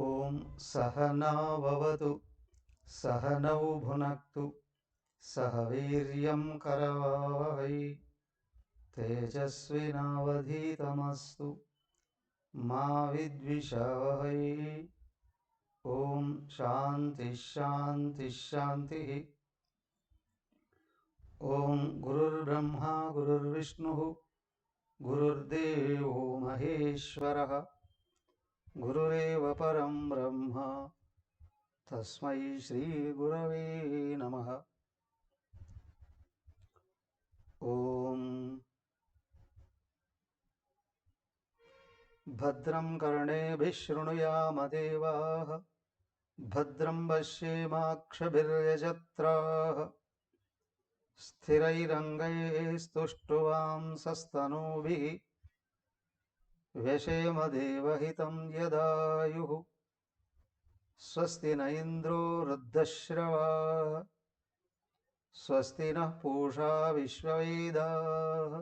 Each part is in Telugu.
ఓం సహనా భవతు సహనౌ భునక్తు సహ వీర్యం కరవావహై తేజస్వినావధీతమస్తు మా విద్విషావహై. ఓం శాంతి శాంతి శాంతి. ఓం గురుర్బ్రహ్మా గురుర్విష్ణుః గురుర్దేవో మహేశ్వరః గురురేవ పరం బ్రహ్మ తస్మై శ్రీ గురవే నమః. ఓం భద్రం కర్ణేభిః శృణుయామ దేవాః భద్రం పశ్యేమాక్షభిర్యజత్రాః స్థిరైరంగైస్తుష్టువాంసస్తనూభిः వ్యశేమ దేవహితం యదాయుః. స్వస్తి న ఇంద్రో వృద్ధశ్రవాः స్వస్తి నః పూషా విశ్వవేదాः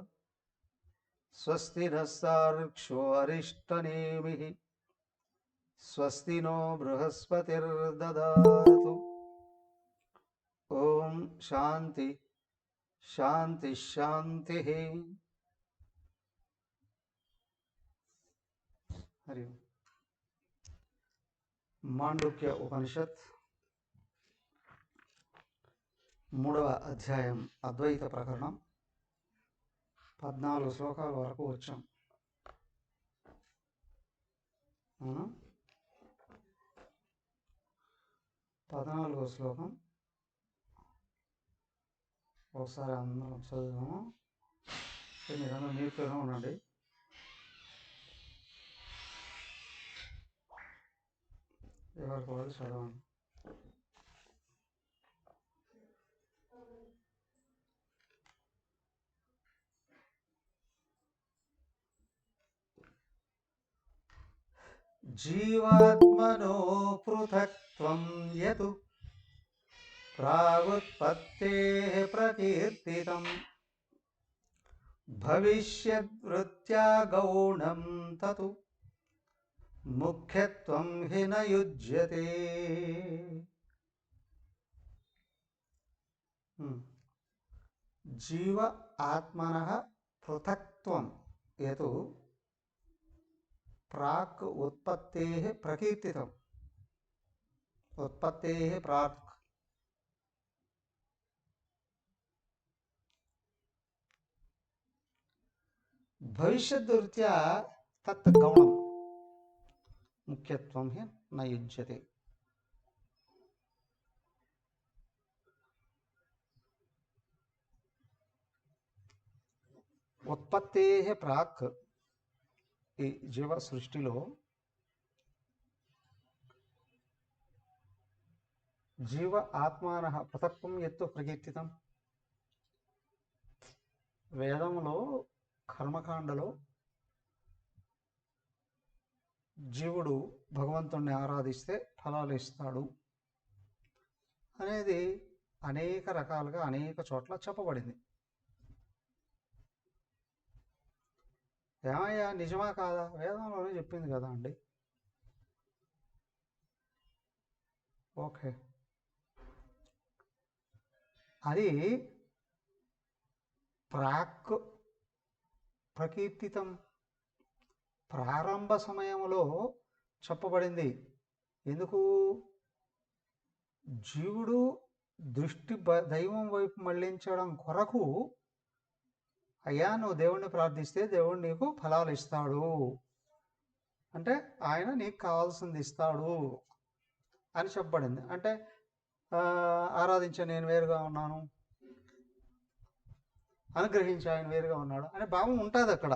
స్వస్తి నః సార్క్ష్యో అరిష్టనేమిః స్వస్తి నో బృహస్పతిర్దదాతు. ఓం శాంతి శాంతి శాంతి. హరి ఓం. మాండుక్య ఉపనిషత్ 3వ అధ్యాయం అద్వైత ప్రకరణం 14 శ్లోకాల వరకు వచ్చాం. 14వ శ్లోకం ఒకసారి అందరం చదువుదాము. మీరందరూ మ్యూట్లోనే ఉండండి. ఎవరికి వాళ్ళు చదవండి. జీవాత్మనో పృథక్త్వం యతు ప్రాగుత్పత్తేః ప్రకీర్తితం భవిష్యద్వృత్యా గౌణం తతు ముఖ్యత్వం హి న యుజ్యతే. జీవ ఆత్మనః పృథక్త్వం యతు ప్రాక్ ఉత్పత్తేః ప్రకీర్తితం. ఉత్పత్తేః ప్రాక్ భవిష్యద్వృత్యా తత్ గౌణం ముఖ్యత్వం హి న యుజ్యతే. ఉత్పత్తేః ప్రాక్ ఈ జీవ సృష్టిలో జీవ ఆత్మానః పృథక్త్వం యత్తు ప్రకీర్తితం. వేదంలో కర్మకాండలో జీవుడు భగవంతుణ్ణి ఆరాధిస్తే ఫలాలు ఇస్తాడు అనేది అనేక రకాలుగా అనేక చోట్ల చెప్పబడింది. ఏమయ్యా నిజమా కాదా? వేదంలోనే చెప్పింది కదా అండి. ఓకే, అది ప్రాక్ ప్రకీర్తితం ప్రారంభ సమయంలో చెప్పబడింది. ఎందుకు? జీవుడు దృష్టి దైవం వైపు మళ్లించడం కొరకు, అయ్యా నువ్వు దేవుణ్ణి ప్రార్థిస్తే దేవుడు నీకు ఫలాలు ఇస్తాడు, అంటే ఆయన నీకు కావాల్సింది ఇస్తాడు అని చెప్పబడింది. అంటే ఆరాధించే నేను వేరుగా ఉన్నాను, అనుగ్రహించి ఆయన వేరుగా ఉన్నాడు అనే భావం ఉంటుంది అక్కడ.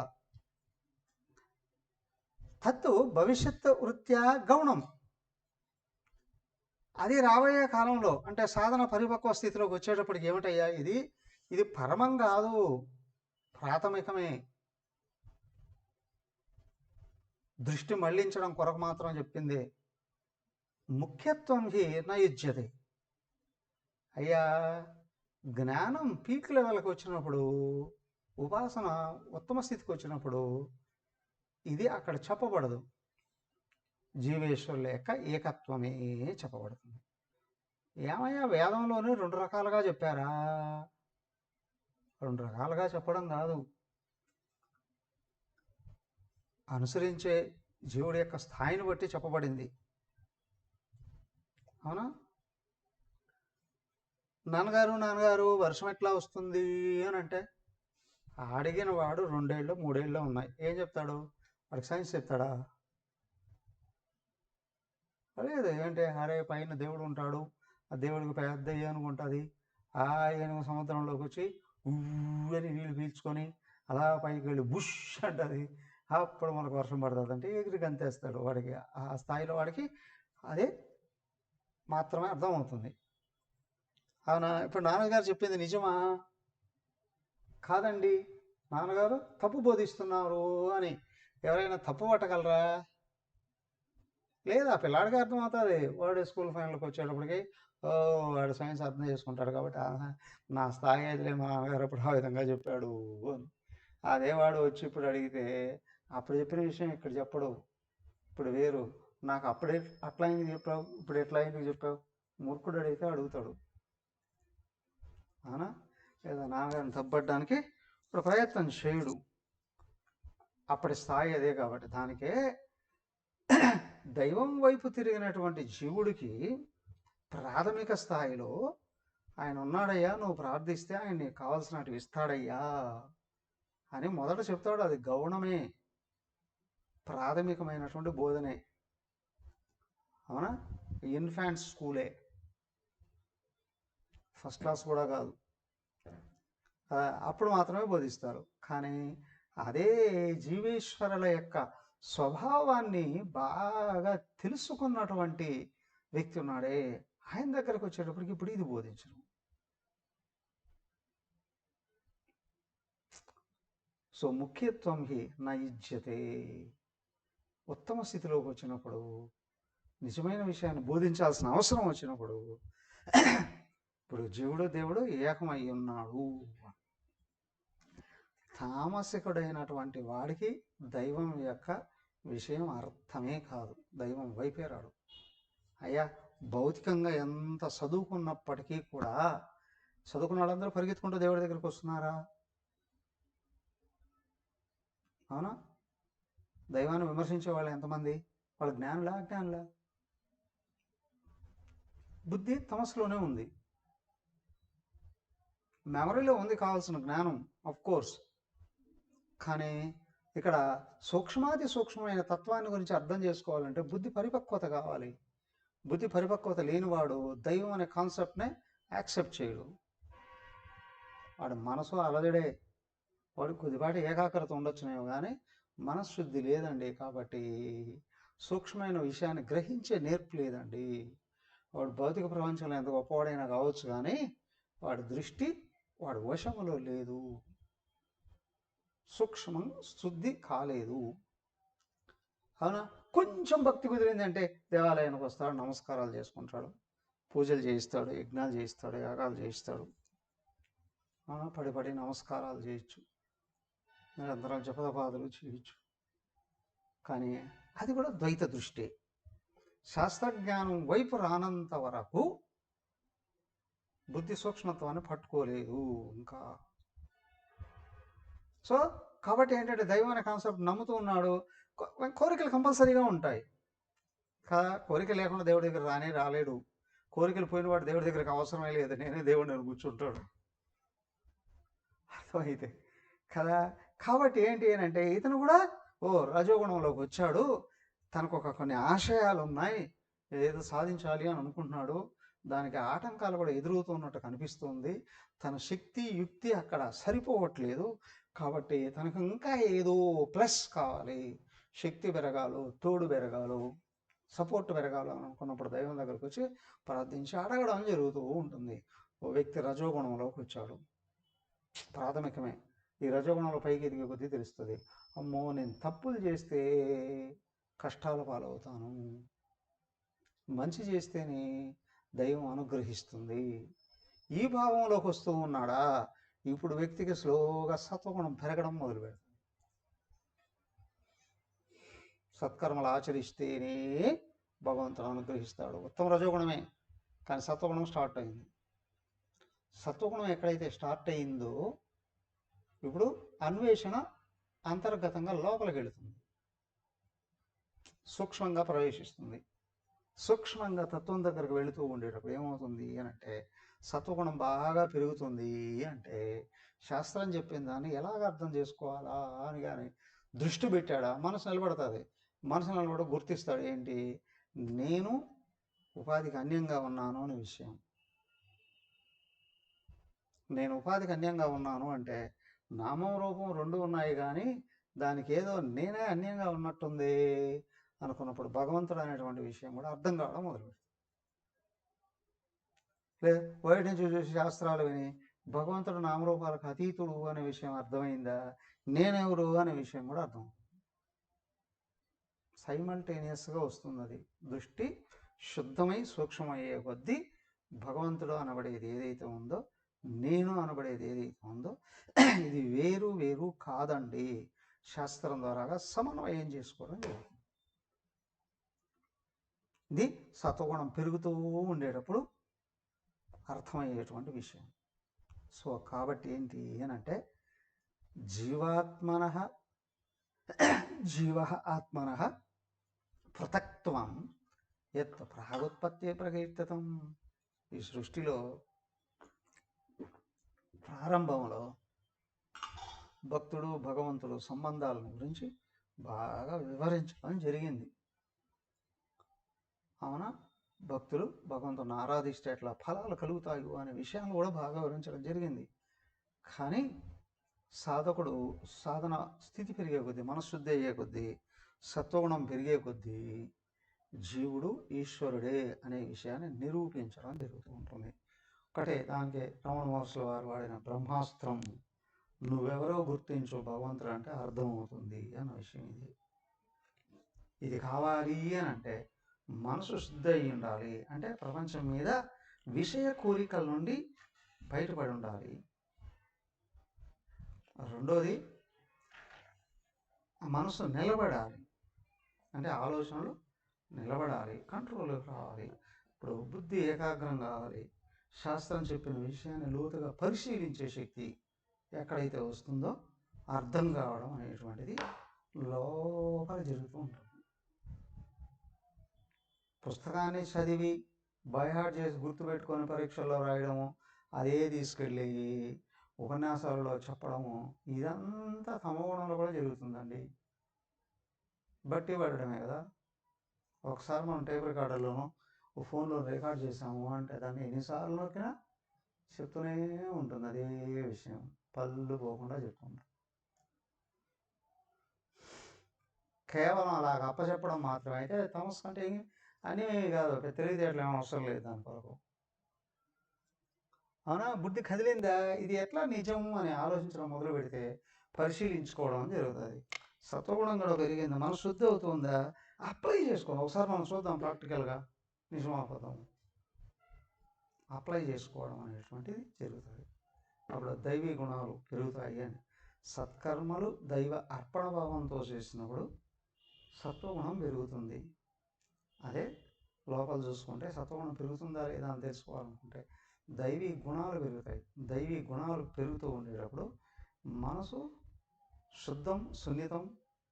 తత్తు భవిష్యత్ వృత్యా గౌణం. అది రాబోయే కాలంలో అంటే సాధన పరిపక్వ స్థితిలోకి వచ్చేటప్పటికి ఏమిటయ్యా, ఇది పరమం కాదు, ప్రాథమికమే. దృష్టి మళ్లించడం కొరకు మాత్రం చెప్పింది. ముఖ్యత్వం హి న యుజ్యతే. అయ్యా జ్ఞానం పీక్ లెవెల్కి వచ్చినప్పుడు, ఉపాసన ఉత్తమ స్థితికి వచ్చినప్పుడు ఇది అక్కడ చెప్పబడదు. జీవేశ్వరుల యొక్క ఏకత్వమే చెప్పబడుతుంది. ఏమయ్యా వేదంలోనే 2 రకాలుగా చెప్పారా? 2 రకాలుగా చెప్పడం కాదు, అనుసరించే జీవుడి యొక్క స్థాయిని బట్టి చెప్పబడింది. అవునా? నాన్నగారు వర్షం ఎట్లా వస్తుంది అని అంటే అడిగిన వాడు 2 ఏళ్ళు 3 ఏళ్ళు ఉన్నాయి, ఏం చెప్తాడు? వాడికి సైన్స్ చెప్తాడా? లేదు. ఏంటి, అరే పైన దేవుడు ఉంటాడు, ఆ దేవుడికి పెద్ద ఏనుగు ఉంటుంది, ఆ ఏనుగు సముద్రంలోకి వచ్చి అని నీళ్ళు పీల్చుకొని అలా పైకి వెళ్ళి బుష్ అంటుంది, అప్పుడు మనకు వర్షం పడుతుంది అంటే ఎగిరి గంతేస్తాడు. వాడికి ఆ స్థాయిలో వాడికి అదే మాత్రమే అర్థమవుతుంది. అవునా? ఇప్పుడు నాన్నగారు చెప్పింది నిజమా? కాదండి, నాన్నగారు తప్పు బోధిస్తున్నారు అని ఎవరైనా తప్పు పట్టగలరా? లేదు, ఆ పిల్లాడికి అర్థమవుతుంది. వాడు స్కూల్ ఫైనల్కి వచ్చేటప్పటికి వాడు సైన్స్ అర్థం చేసుకుంటాడు కాబట్టి నా స్థాయి అయితేలే, మా నాన్నగారు అప్పుడు ఆ విధంగా చెప్పాడు అని. అదే వాడు వచ్చి ఇప్పుడు అడిగితే అప్పుడు చెప్పిన విషయం ఇక్కడ చెప్పడు. ఇప్పుడు వేరు, నాకు అప్పుడే అట్లా ఎందుకు చెప్పావు, ఇప్పుడు ఎట్లా ఎందుకు చెప్పావు, మూర్ఖుడు అడిగితే అడుగుతాడు. అవునా? లేదా నాన్నగారిని తప్పడానికి ఇప్పుడు ప్రయత్నం చేయడు, అప్పటి స్థాయి అదే కాబట్టి. దానికే దైవం వైపు తిరిగినటువంటి జీవుడికి ప్రాథమిక స్థాయిలో ఆయన ఉన్నాడయ్యా, నువ్వు ప్రార్థిస్తే ఆయన నీకు కావాల్సినట్టు ఇస్తాడయ్యా అని మొదట చెప్తాడు. అది గౌణమే, ప్రాథమికమైనటువంటి బోధనే. అవునా? ఇన్ఫాంట్ స్కూలే, ఫస్ట్ క్లాస్ కూడా కాదు. అప్పుడు మాత్రమే బోధిస్తారు. కానీ అదే జీవేశ్వరుల యొక్క స్వభావాన్ని బాగా తెలుసుకున్నటువంటి వ్యక్తి ఉన్నాడే, ఆయన దగ్గరకు వచ్చేటప్పటికి ఇప్పుడు ఇది బోధించడం. సో ముఖ్యత్వం హి నా ఇజ్జతే, ఉత్తమ స్థితిలోకి వచ్చినప్పుడు, నిజమైన విషయాన్ని బోధించాల్సిన అవసరం వచ్చినప్పుడు ఇప్పుడు జీవుడు దేవుడు ఏకమై ఉన్నాడు. తామసికుడైనటువంటి వాడికి దైవం యొక్క విషయం అర్థమే కాదు, దైవం వైపే రాడు. అయ్యా భౌతికంగా ఎంత చదువుకున్నప్పటికీ కూడా, చదువుకున్న వాళ్ళందరూ పరిగెత్తుకుంటూ దేవుడి దగ్గరికి వస్తున్నారా? అవునా? దైవాన్ని విమర్శించే వాళ్ళు ఎంతమంది? వాళ్ళ జ్ఞానులా? బుద్ధి తమస్సులోనే ఉంది, మెమరీలో ఉంది కావాల్సిన జ్ఞానం, ఆఫ్ కోర్స్. కానీ ఇక్కడ సూక్ష్మాతి సూక్ష్మమైన తత్వాన్ని గురించి అర్థం చేసుకోవాలంటే బుద్ధి పరిపక్వత కావాలి. బుద్ధి పరిపక్వత లేనివాడు దైవం అనే కాన్సెప్ట్నే యాక్సెప్ట్ చేయడు. వాడు మనసు అలజడే, వాడు కొద్దిపాటి ఏకాగ్రత ఉండొచ్చునేమో కానీ మనశ్శుద్ధి లేదండి. కాబట్టి సూక్ష్మమైన విషయాన్ని గ్రహించే నేర్పు లేదండి. వాడు భౌతిక ప్రపంచంలో ఎంత గొప్పవాడైనా కావచ్చు కానీ వాడి దృష్టి వాడి వశములో లేదు, సూక్ష్మం శుద్ధి కాలేదు. అవునా? కొంచెం భక్తి కుదిరిందంటే దేవాలయానికి వస్తాడు, నమస్కారాలు చేసుకుంటాడు, పూజలు చేయిస్తాడు, యజ్ఞాలు చేయిస్తాడు, యాగాలు చేయిస్తాడు, పడి నమస్కారాలు చేయొచ్చు, నిరంతరం జపదపాదులు చేయొచ్చు. కానీ అది కూడా ద్వైత దృష్టి. శాస్త్రజ్ఞానం వైపు రానంత వరకు బుద్ధి సూక్ష్మత్వాన్ని పట్టుకోలేదు ఇంకా. సో కాబట్టి ఏంటంటే దైవం అనే కాన్సెప్ట్ నమ్ముతూ ఉన్నాడు. కోరికలు కంపల్సరీగా ఉంటాయి కదా, కోరిక లేకుండా దేవుడి దగ్గర రాలేడు. కోరికలు పోయిన వాడు దేవుడి దగ్గరికి అవసరమే లేదు, నేనే దేవుడిని అని కూర్చుంటాడు. అర్థమైతే కదా. కాబట్టి ఏంటి అని అంటే ఇతను కూడా రజోగుణంలోకి వచ్చాడు, తనకు కొన్ని ఆశయాలు ఉన్నాయి, ఏదో సాధించాలి అని అనుకుంటున్నాడు, దానికి ఆటంకాలు కూడా ఎదురవుతున్నట్టు కనిపిస్తుంది, తన శక్తి యుక్తి అక్కడ సరిపోవట్లేదు. కాబట్టి తనకు ఇంకా ఏదో ప్లస్ కావాలి, శక్తి పెరగాలు, తోడు పెరగాలు, సపోర్ట్ పెరగాలి అని అనుకున్నప్పుడు దైవం దగ్గరకు వచ్చి ప్రార్థించి అడగడం జరుగుతూ ఉంటుంది. ఓ వ్యక్తి రజోగుణంలోకి వచ్చాడు, ప్రాథమికమే. ఈ రజోగుణంలో పైకి ఎదిగే కొద్దీ తెలుస్తుంది, అమ్మో నేను తప్పులు చేస్తే కష్టాల పాలవుతాను, మంచి చేస్తేనే దైవం అనుగ్రహిస్తుంది. ఈ భావంలోకి వస్తూ ఉన్నాడా, ఇప్పుడు వ్యక్తికి స్లోగా సత్వగుణం పెరగడం మొదలు పెడుతుంది. సత్కర్మలు ఆచరిస్తేనే భగవంతుడు అనుగ్రహిస్తాడు. ఉత్తమ రజోగుణమే, కానీ సత్వగుణం స్టార్ట్ అయింది. సత్వగుణం ఎక్కడైతే స్టార్ట్ అయిందో ఇప్పుడు అన్వేషణ అంతర్గతంగా లోపలికి వెళుతుంది, సూక్ష్మంగా ప్రవేశిస్తుంది. సూక్ష్మంగా తత్వం దగ్గరకు వెళుతూ ఉండేటప్పుడు ఏమవుతుంది అని అంటే సత్వగుణం బాగా పెరుగుతుంది. అంటే శాస్త్రం చెప్పిన దాన్ని ఎలాగ అర్థం చేసుకోవాలా అని కానీ దృష్టి పెట్టాడా మనసు నిలబడుతుంది. మనసు నిలబడి గుర్తిస్తాడు ఏంటి, నేను ఉపాధికి అన్యంగా ఉన్నాను అనే విషయం. నేను ఉపాధికి అన్యంగా ఉన్నాను అంటే నామం రూపం రెండు ఉన్నాయి, కానీ దానికి ఏదో నేనే అన్యంగా ఉన్నట్టుంది అనుకున్నప్పుడు భగవంతుడు అనేటువంటి విషయం కూడా అర్థం కావడం మొదలుపెడుతుంది. లేదా బయట నుంచి చూసి శాస్త్రాలు విని భగవంతుడు నామరూపాలకు అతీతుడు అనే విషయం అర్థమైందా, నేనెవరు అనే విషయం కూడా అర్థం సైమల్టేనియస్గా వస్తుంది. అది దృష్టి శుద్ధమై సూక్ష్మమయ్యే కొద్దీ భగవంతుడు అనబడేది ఏదైతే ఉందో, నేను అనబడేది ఏదైతే ఉందో ఇది వేరు వేరు కాదండి, శాస్త్రం ద్వారాగా సమన్వయం చేసుకోవడం జరుగుతుంది. ఇది సత్వగుణం పెరుగుతూ ఉండేటప్పుడు అర్థమయ్యేటువంటి విషయం. సో కాబట్టి ఏంటి అని అంటే జీవ ఆత్మన పృథక్త్వం యత్ ప్రాగుత్పత్తి ప్రకీర్తితం. ఈ సృష్టిలో ప్రారంభంలో భక్తుడు భగవంతుడు సంబంధాలను గురించి బాగా వివరించడం జరిగింది. అవునా, భక్తులు భగవంతుని ఆరాధిస్తే ఎట్లా ఫలాలు కలుగుతాయి అనే విషయాన్ని కూడా బాగా వివరించడం జరిగింది. కానీ సాధకుడు సాధన స్థితి పెరిగే కొద్దీ, మనశుద్ధి అయ్యే కొద్దీ, సత్వగుణం పెరిగే కొద్దీ జీవుడు ఈశ్వరుడే అనే విషయాన్ని నిరూపించడం జరుగుతూ ఉంటుంది. ఒకటే దానికి రమణ మహర్షుల వారు వాడిన బ్రహ్మాస్త్రం, నువ్వెవరో గుర్తించు భగవంతుడు అంటే అర్థమవుతుంది అన్న విషయం. ఇది కావాలి అని అంటే మనసు శుద్ధి అయి ఉండాలి, అంటే ప్రపంచం మీద విషయ కోరికల నుండి బయటపడి ఉండాలి. రెండోది మనసు నిలబడాలి, అంటే ఆలోచనలు నిలబడాలి, కంట్రోల్కి రావాలి. ఇప్పుడు బుద్ధి ఏకాగ్రం కావాలి, శాస్త్రం చెప్పిన విషయాన్ని లోతుగా పరిశీలించే శక్తి ఎక్కడైతే వస్తుందో అర్థం కావడం అనేటువంటిది లోపల జరుగుతూ ఉంటుంది. పుస్తకాన్ని చదివి బైహార్ట్ చేసి గుర్తుపెట్టుకొని పరీక్షల్లో రాయడము, అదే తీసుకెళ్ళి ఉపన్యాసాలలో చెప్పడము, ఇదంతా తమగుణంలో కూడా జరుగుతుందండి. బట్టి పడడమే కదా. ఒకసారి మనం టేప్ రికార్డర్లోనూ ఫోన్లో రికార్డ్ చేసాము అంటే దాన్ని ఎన్నిసార్లు నొక్కినా చెప్తూనే ఉంటుంది అదే విషయం, పళ్ళు పోకుండా చెప్పుకుంటాం. కేవలం అలాగ అప్పచెప్పడం మాత్రమే అయితే తమస్ కంటే అని కాదు, తెలివితేటలు ఏమో అవసరం లేదు దాని కొరకు. అవునా, బుద్ధి కదిలిందా, ఇది ఎట్లా నిజం అని ఆలోచించడం మొదలు పెడితే పరిశీలించుకోవడం జరుగుతుంది. సత్వగుణం కూడా పెరిగింది, మన శుద్ధి అవుతుందా, అప్లై చేసుకోవాలి. ఒకసారి మనం చూద్దాం ప్రాక్టికల్గా, నిజమైపోతాం. అప్లై చేసుకోవడం అనేటువంటిది జరుగుతుంది. అప్పుడు దైవీ గుణాలు పెరుగుతాయి. అని సత్కర్మలు దైవ అర్పణ భావంతో చేసినప్పుడు సత్వగుణం పెరుగుతుంది. అదే లోపల చూసుకుంటే సత్వగుణం పెరుగుతుందా లేదా అని తెలుసుకోవాలనుకుంటే దైవీ గుణాలు పెరుగుతాయి. దైవీ గుణాలు పెరుగుతూ ఉండేటప్పుడు మనసు శుద్ధం, సున్నితం,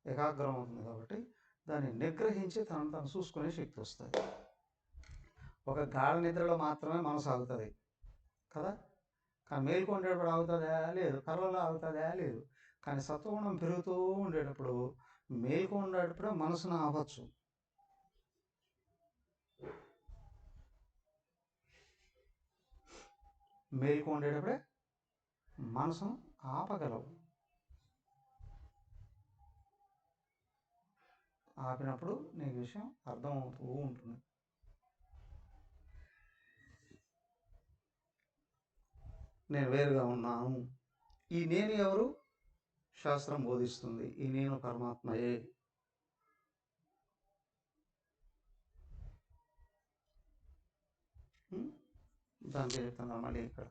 ఏకాగ్రం అవుతుంది. కాబట్టి దాన్ని నిగ్రహించి తనను తను చూసుకునే శక్తి వస్తుంది. ఒక గాఢ నిద్రలో మాత్రమే మనసు ఆగుతుంది కదా, కానీ మేల్కొండేటప్పుడు ఆగుతుందా లేదు, కర్రలో ఆగుతుందా లేదు. కానీ సత్వగుణం పెరుగుతూ ఉండేటప్పుడు మేల్కొండేటప్పుడే మనసును ఆపచ్చు. మేల్కొండేటప్పుడే మనసును ఆపగలవు. ఆపినప్పుడు నీకు విషయం అర్థమవుతూ ఉంటుంది. నేను వేరుగా ఉన్నాను, ఈ నేను ఎవరు, శాస్త్రం బోధిస్తుంది, ఈ నేను పరమాత్మయే. దానికి చెప్తున్నాను మళ్ళీ ఇక్కడ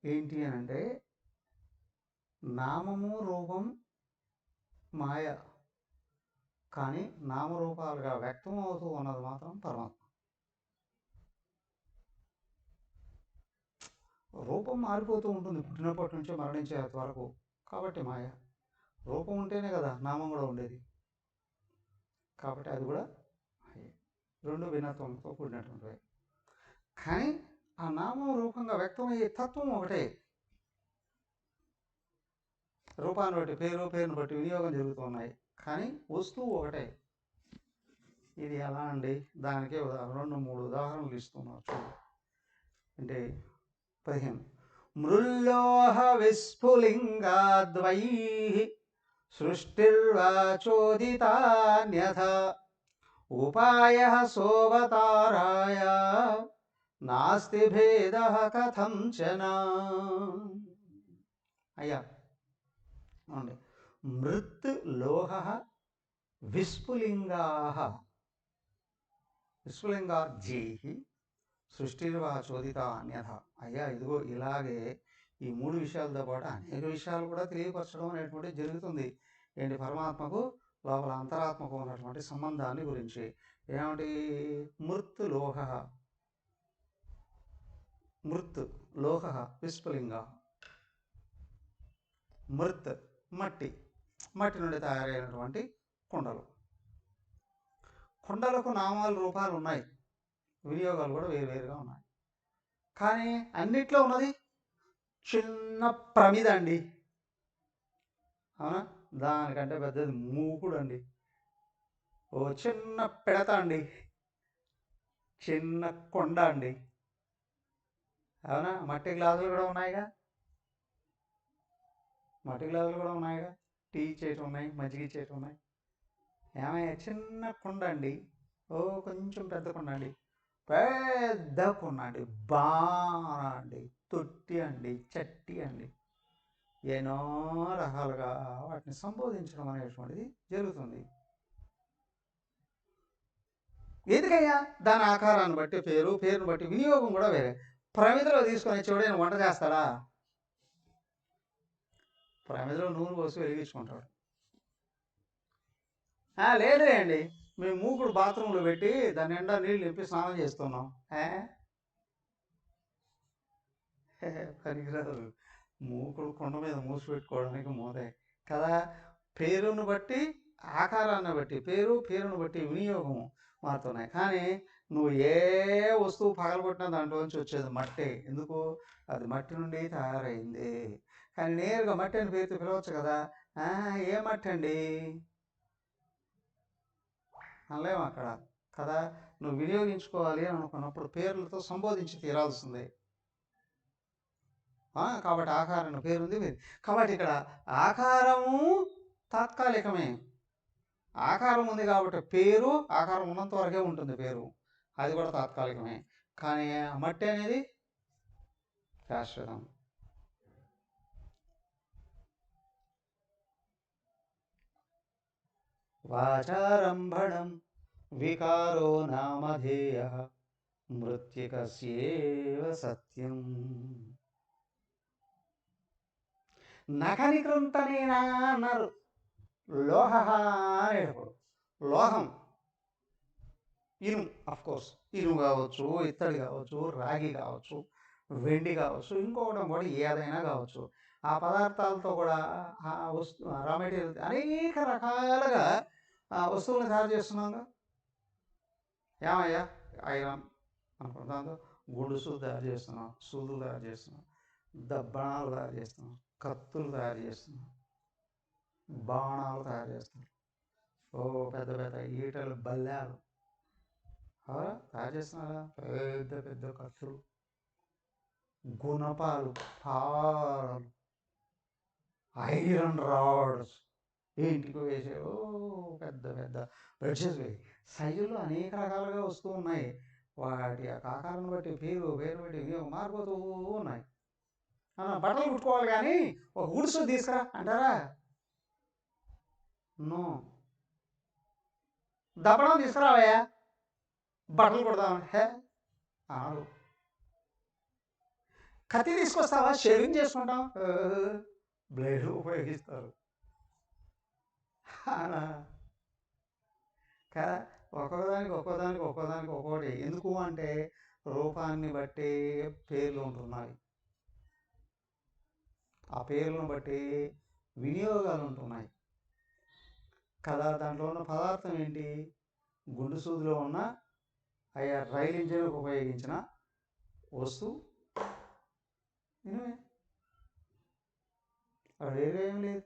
ఏంటి అని అంటే నామము రూపం మాయ. కానీ నామరూపాలుగా వ్యక్తం అవుతూ ఉన్నది మాత్రం పరమాత్మ. రూపం మారిపోతూ ఉంటుంది పుట్టినప్పటి నుంచి మరణించేంత వరకు. కాబట్టి మాయ. రూపం ఉంటేనే కదా నామం కూడా ఉండేది. కాబట్టి అది కూడా మాయే. రెండు భిన్నత్వంతో కూడినటువంటివి. కానీ ఆ నామం రూపంగా వ్యక్తమయ్యే తత్వం ఒకటే. రూపాన్ని బట్టి పేరు, పేరును బట్టి వినియోగం జరుగుతున్నాయి. కానీ వస్తువు ఒకటే. ఇది ఎలా అండి? దానికే 2-3 ఉదాహరణలు ఇస్తున్నారు చూడు. అంటే 15 మృల్లోహ విస్ఫులింగాద్వై సృష్టిర్వాచోదితాన్యథ ఉపాయ సోవతారాయ నాస్తి భేద కథంచన. అయ్యా అవునండి. మృత్ లోహ విస్ఫులింగార్జీ సృష్టిర్వా చోదిత అన్యథ. అయ్యా ఇదిగో ఇలాగే ఈ 3 విషయాలతో పాటు అనేక విషయాలు కూడా తెలియపరచడం అనేటువంటిది జరుగుతుంది. ఏంటి? పరమాత్మకు లోపల అంతరాత్మకు ఉన్నటువంటి సంబంధాన్ని గురించి. ఏమిటి? మృత్ లోహ విస్ఫులింగ. మృత్ మట్టి నుండి తయారైనటువంటి కుండలు. కుండలకు నామాలు రూపాలు ఉన్నాయి, వినియోగాలు కూడా వేరువేరుగా ఉన్నాయి. కానీ అన్నిట్లో ఉన్నది చిన్న ప్రమిద అండి. అవునా? దానికంటే పెద్దది మూకుడు అండి. ఓ చిన్న పిడత అండి, చిన్న కొండ అండి. అవునా? మట్టి గ్లాసులు కూడా ఉన్నాయిగా. టీ ఇచ్చేటి ఉన్నాయి, మజ్జిగ ఇచ్చేటి ఉన్నాయి. ఏమయ్యా? చిన్న కొండ అండి. ఓ కొంచెం పెద్ద కొండ అండి, పెద్ద కుండ అండి, బాణ అండి, తొట్టి అండి, చట్టి అండి. ఎన్నో రకాలుగా వాటిని సంబోధించడం అనేటువంటిది జరుగుతుంది. ఎందుకయ్యా? దాని ఆకారాన్ని బట్టి పేరు, పేరును బట్టి వినియోగం కూడా వేరే. ప్రమిదలో తీసుకొని చూడని వంట చేస్తాడా? ప్రమిదలో నూనె పోసి వెలిగించుకుంటాడు. లేదే అండి, మేము మూకుడు బాత్రూంలో పెట్టి దాని నిండా నీళ్ళు నింపి స్నానం చేస్తున్నాం. పనికిరాదు. మూకుడు కొండ మీద మూసి పెట్టుకోవడానికి మూదే కదా. పేరును బట్టి, ఆకారాన్ని బట్టి పేరును బట్టి వినియోగం మారుతున్నాయి. కానీ నువ్వు ఏ వస్తువు పగలగొట్టినా దాంట్లోంచి వచ్చేది మట్టే. ఎందుకు? అది మట్టి నుండి తయారైంది. కానీ నేరుగా మట్టి అని పేరుతో పిలవచ్చు కదా. ఏ మట్టి అండి అనలేము అక్కడ కదా. నువ్వు వినియోగించుకోవాలి అని అనుకున్నప్పుడు పేర్లతో సంబోధించి తీరాల్సిందే. కాబట్టి ఆకారం పేరుంది. కాబట్టి ఇక్కడ ఆకారము తాత్కాలికమే. ఆకారం ఉంది కాబట్టి పేరు, ఆకారం ఉన్నంత వరకే ఉంటుంది పేరు, అది కూడా తాత్కాలికమే. కానీ మట్టి అనేది శాశ్వతం. వాచారంభణం వికారో నామధేయ మృత్తికస్యేవ సత్యం. నఖనికృంతనేనా అన్నారు. లోహ అనేటప్పుడు లోహం ఇనుము, అఫ్కోర్స్ ఇనుము కావచ్చు, ఇత్తడి కావచ్చు, రాగి కావచ్చు, వెండి కావచ్చు, ఇంకొకటి కూడా ఏదైనా కావచ్చు. ఆ పదార్థాలతో కూడా రా మెటీరియల్ అనేక రకాలుగా వస్తువులను తయారు చేస్తున్నాగా. ఏమయ్యా? ఐరన్ అనుకుంటాను, గుడుసులు తయారు చేస్తున్నాం, సూదులు తయారు చేస్తున్నాం, దబ్బణాలు తయారు చేస్తున్నాం, కత్తులు తయారు చేస్తున్నాం, బాణాలు తయారు చేస్తున్నాం, పెద్ద పెద్ద ఈటలు, బల్లాలు తయారు చేస్తున్నారా? పెద్ద పెద్ద కత్తులు, గుణపాలు, పారాలు, ఐరన్ రాడ్స్, ఇంటికి వేసే పెద్ద పెద్ద బ్రషెస్, సైజుల్లో అనేక రకాలుగా వస్తూ ఉన్నాయి. వాటి ఆకారాన్ని బట్టి పేరు బట్టి మారిపోతూ ఉన్నాయి. బట్టలు కుట్టుకోవాలి కానీ ఒక గుడుసు తీసుకురా అంటారా? నో. దప్పడం తీసుకురావయ్యా, బట్టలు కుడదామని అనాడు. కత్తి తీసుకొస్తావా, షేవింగ్ చేసుకుంటాం, బ్లేడ్ ఉపయోగిస్తారు. అలా కదా, ఒక్కోదానికి ఒక్కొక్కటి. ఎందుకు అంటే రూపాన్ని బట్టి పేర్లు ఉంటున్నాయి, ఆ పేర్లను బట్టి వినియోగాలు ఉంటున్నాయి కదా. దాంట్లో ఉన్న పదార్థం ఏంటి? గుండు సూదిలో ఉన్న అయ్యా రైలు ఇంజిన్కి ఉపయోగించిన వస్తువు ఇనుమే, అది వేరే ఏం లేదు.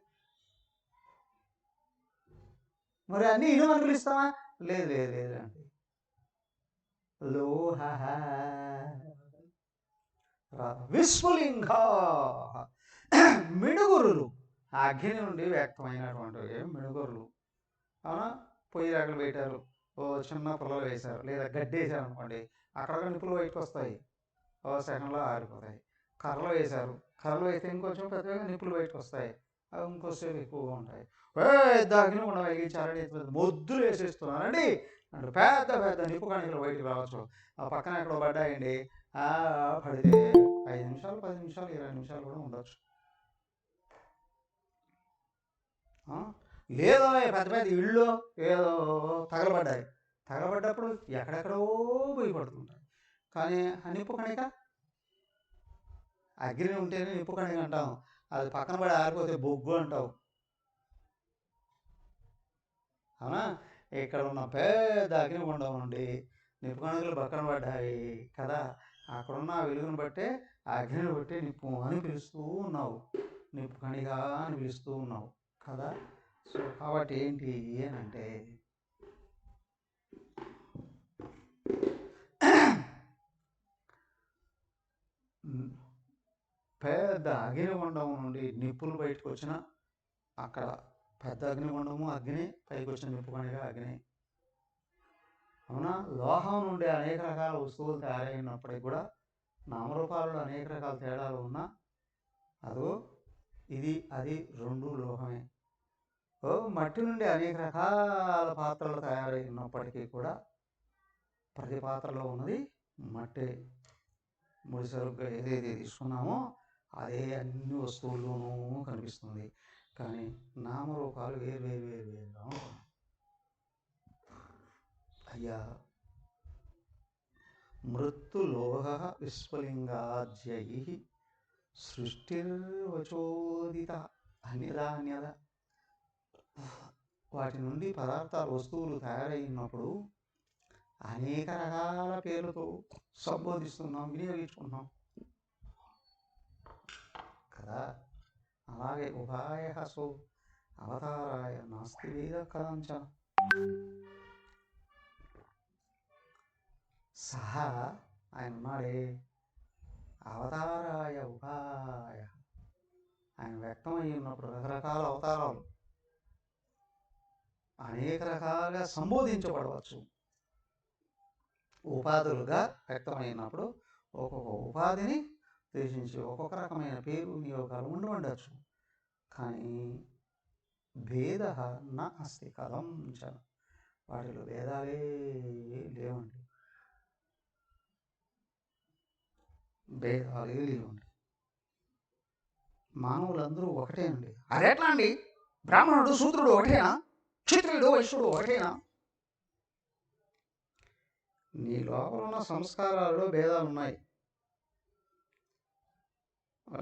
మరి అన్నీ ఇనుమని పిలుస్తామా? లేదు లేదు లేదు అండి. లోహ విస్ఫులింగ మిడుగురులు, అగ్ని నుండి వ్యక్తమైనటువంటివి మిడుగురులు. అవునా? పొయ్యి రేగలు పెట్టారు, ఓ చిన్న పుల్లలు వేశారు లేదా గడ్డి వేసారు అనుకోండి, అక్కడ నిప్పులు బయటకు వస్తాయి, ఓ సెకండ్లో ఆరిపోతాయి. కర్రలు వేశారు, కర్రలు వేస్తే ఇంకొంచెం పెద్దగా నిప్పులు బయటకు వస్తాయి, అవి ఇంకోసేపు ఎక్కువగా ఉంటాయి. పెద్ద అగ్నిగుండం వెలిగించారని మొద్దులు వేసేస్తున్నారండి అంటే పెద్ద పెద్ద నిప్పు కణికలు బయటకు రావచ్చు. ఆ పక్కన ఎక్కడో పడ్డాయండి, పడితే 5 నిమిషాలు 10 నిమిషాలు 20 నిమిషాలు కూడా ఉండొచ్చు. లేదో పెద్ద పెద్ద ఇళ్ళు ఏదో తగలబడ్డాయి, తగలబడ్డప్పుడు ఎక్కడెక్కడో పోయి పడుతుంటాయి. కానీ ఆ నిప్పు కణిక, అగ్ని ఉంటేనే నిప్పు కణిక అంటాం, అది పక్కన పడి ఆరిపోతే బొగ్గు అంటావు. అవునా? ఇక్కడ ఉన్న పెద్ద అగ్నిగుండం నుండి నిప్పు కణికలు పక్కన పడ్డాయి కదా, అక్కడున్న వెలుగును బట్టే అగ్నిని బట్టి నిప్పు అని పిలుస్తూ ఉన్నావు, నిప్పు కణిక అని పిలుస్తూ ఉన్నావు కదా. సో కాబట్టి ఏంటి అని అంటే పెద్ద అగ్నిగుండం నుండి నిప్పులు బయటకు వచ్చిన, అక్కడ పెద్ద అగ్నిగుండము అగ్ని, పైకి వచ్చిన నిప్పు కణిక అగ్ని. అవునా? లోహం నుండి అనేక రకాల వస్తువులు తయారైనప్పటికీ కూడా నామరూపాలలో అనేక రకాల తేడాలు ఉన్నా అదో ఇది అది రెండు లోహమే. మట్టి నుండి అనేక రకాల పాత్రలు తయారైనప్పటికీ కూడా ప్రతి పాత్రలో ఉన్నది మట్టే. ముడిసరుగ్గా ఏదైతే తీసుకున్నామో అదే అన్ని వస్తువుల్లోనూ కనిపిస్తుంది, కానీ నామరూపాలు వేరువేరుగా ఉంటుంది. అయ్యా మృత్తులోహ విస్ఫులింగాజ్యై సృష్టిర్వచోదిత అన్యదా. వాటి నుండి పదార్థాలు వస్తువులు తయారైనప్పుడు అనేక రకాల పేర్లతో సంబోధిస్తున్నాం, వినియోగించుకుంటున్నాం కదా. అలాగే ఉపాయ సో అవతారాయ నాస్తి వేద కదాంచన సహా, ఆయన ఉన్నాడే అవతారాయ ఉపాయ, ఆయన వ్యక్తమై ఉన్నప్పుడు రకరకాల అవతారాలు అనేక రకాలుగా సంబోధించబడవచ్చు. ఉపాధులుగా వ్యక్తమైనప్పుడు ఒక్కొక్క ఉపాధిని ఉద్దేశించి ఒక్కొక్క రకమైన పేరు వినియోగాలు ఉండవచ్చు. కానీ భేద నా అస్తి కథంచన, వాటిలో భేదాలే లేవండి, భేదాలే లేవండి. మానవులందరూ ఒకటేనండి. అదేట్లా అండి? బ్రాహ్మణుడు శూద్రుడు ఒకటేనా? క్షత్రియుడు వైశ్యుడు ఒకటేనా? నీ లోపల ఉన్న సంస్కారాలలో భేదాలు ఉన్నాయి,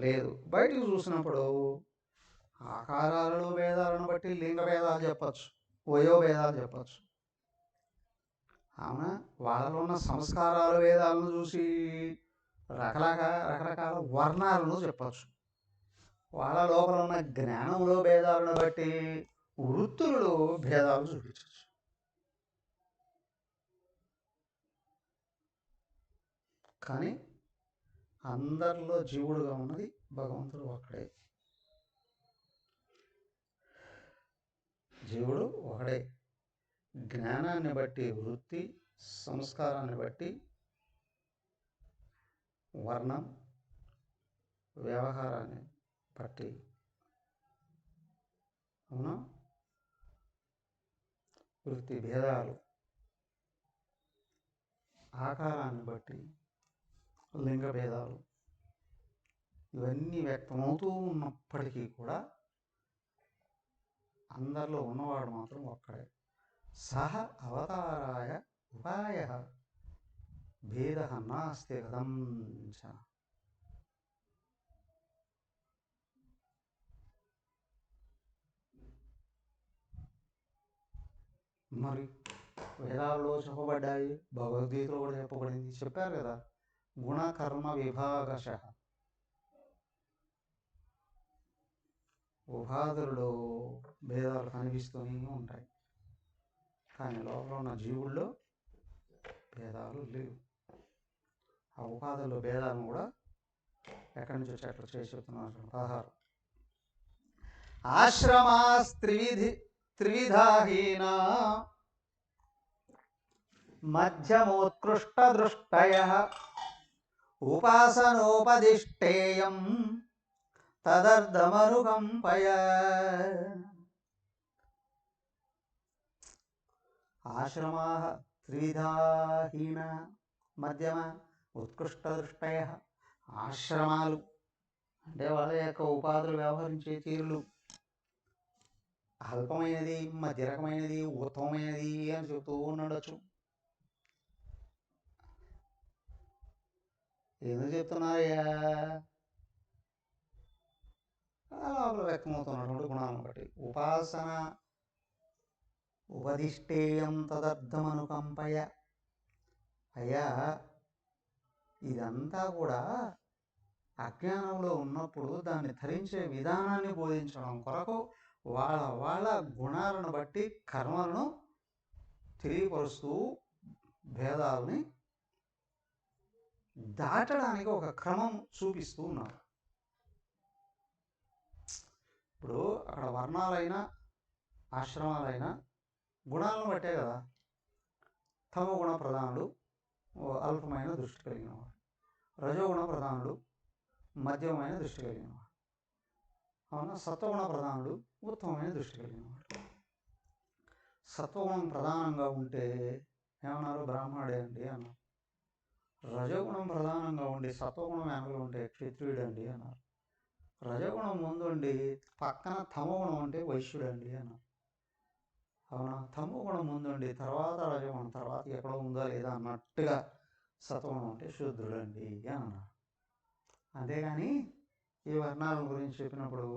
లేదు. బయటకు చూసినప్పుడు ఆకారాలలో భేదాలను బట్టి లింగ భేదాలు చెప్పచ్చు, వయో భేదాలు చెప్పచ్చు. అవునా? వాళ్ళలో ఉన్న సంస్కారాల భేదాలను చూసి రకరకాల వర్ణాలను చెప్పచ్చు. వాళ్ళ లోపల ఉన్న జ్ఞానంలో భేదాలను బట్టి వృత్తులలో భేదాలు చూపించవచ్చు. కానీ అందరిలో జీవుడుగా ఉన్నది భగవంతుడు ఒక్కడే, జీవుడు ఒకడే. జ్ఞానాన్ని బట్టి వృత్తి, సంస్కారాన్ని బట్టి వర్ణం, వ్యవహారాన్ని బట్టి అవునా వృత్తి భేదాలు, ఆకారాన్ని బట్టి లింగ భేదాలు, ఇవన్నీ వ్యక్తమవుతూ ఉన్నప్పటికీ కూడా అందరిలో ఉన్నవాడు మాత్రం ఒక్కడే. సహ అవతారాయ ఉపాయ భేద నాస్తి కదంచ. మరి వేదాల్లో చెప్పబడ్డాయి, భగవద్గీతలో కూడా చెప్పబడింది. చెప్పారు కదా, గుణకర్మ విభాగశ. ఉపాధుల్లో భేదాలు కనిపిస్తూనే ఉంటాయి, కానీ లోపల ఉన్న జీవుల్లో భేదాలు లేవు. ఆ ఉపాధుల్లో భేదాలను కూడా ఎక్కడి నుంచి వచ్చేట్లు చేసి చెప్తున్నారు. 16 త్రివిధాహీన మధ్యమోత్కృష్ట దృష్టయ ఉపాసనోపదిష్టేయం తదర్థమనుకంపయ. ఆశ్రమా త్రివిధాహీన మధ్యమ ఉత్కృష్ట దృష్టయ. ఆశ్రమాలు అంటే వాళ్ళ యొక్క ఉపాధులు వ్యవహరించే తీరులు అల్పమైనది, మధ్య రకమైనది, ఉత్తమమైనది అని చెబుతూ ఉండొచ్చు. ఎందుకు చెప్తున్నారయ్యా? లోపల వ్యక్తమవుతున్నటువంటి గుణాలను బట్టి. ఉపాసన ఉపదిష్టేయం తదర్థమనుకంపయ. అయ్యా, ఇదంతా కూడా అజ్ఞానంలో ఉన్నప్పుడు దాన్ని ధరించే విధానాన్ని బోధించడం కొరకు వాళ్ళ గుణాలను బట్టి కర్మలను తెలియపరుస్తూ భేదాలని దాటడానికి ఒక క్రమం చూపిస్తూ ఉన్నారు. ఇప్పుడు అక్కడ వర్ణాలైనా ఆశ్రమాలైనా గుణాలను బట్టే కదా. తమోగుణ ప్రధానుడు అల్పమైన దృష్టి కలిగినవాడు, రజోగుణ ప్రధానుడు మధ్యమైన దృష్టి కలిగినవాడు, అవునా. సత్వగుణ ప్రధానుడు ఉత్తమమైన దృష్టి కలిగినవాడు. సత్వగుణం ప్రధానంగా ఉంటే ఏమన్నారు? బ్రాహ్మణుడే అండి అన్నారు. రజోగుణం ప్రధానంగా ఉండి సత్వగుణం వెనకలు ఉంటే క్షత్రియుడు అండి అన్నారు. రజోగుణం ముందుండి పక్కన తమోగుణం అంటే వైశ్యుడు అండి అన్నారు, అవునా. తమోగుణం ముందుండి తర్వాత రజోగుణం తర్వాత ఎక్కడో ఉందా లేదా అన్నట్టుగా సత్వగుణం అంటే శూద్రుడు అండి అని అన్నారు. అంతేగాని ఈ వర్ణాల గురించి చెప్పినప్పుడు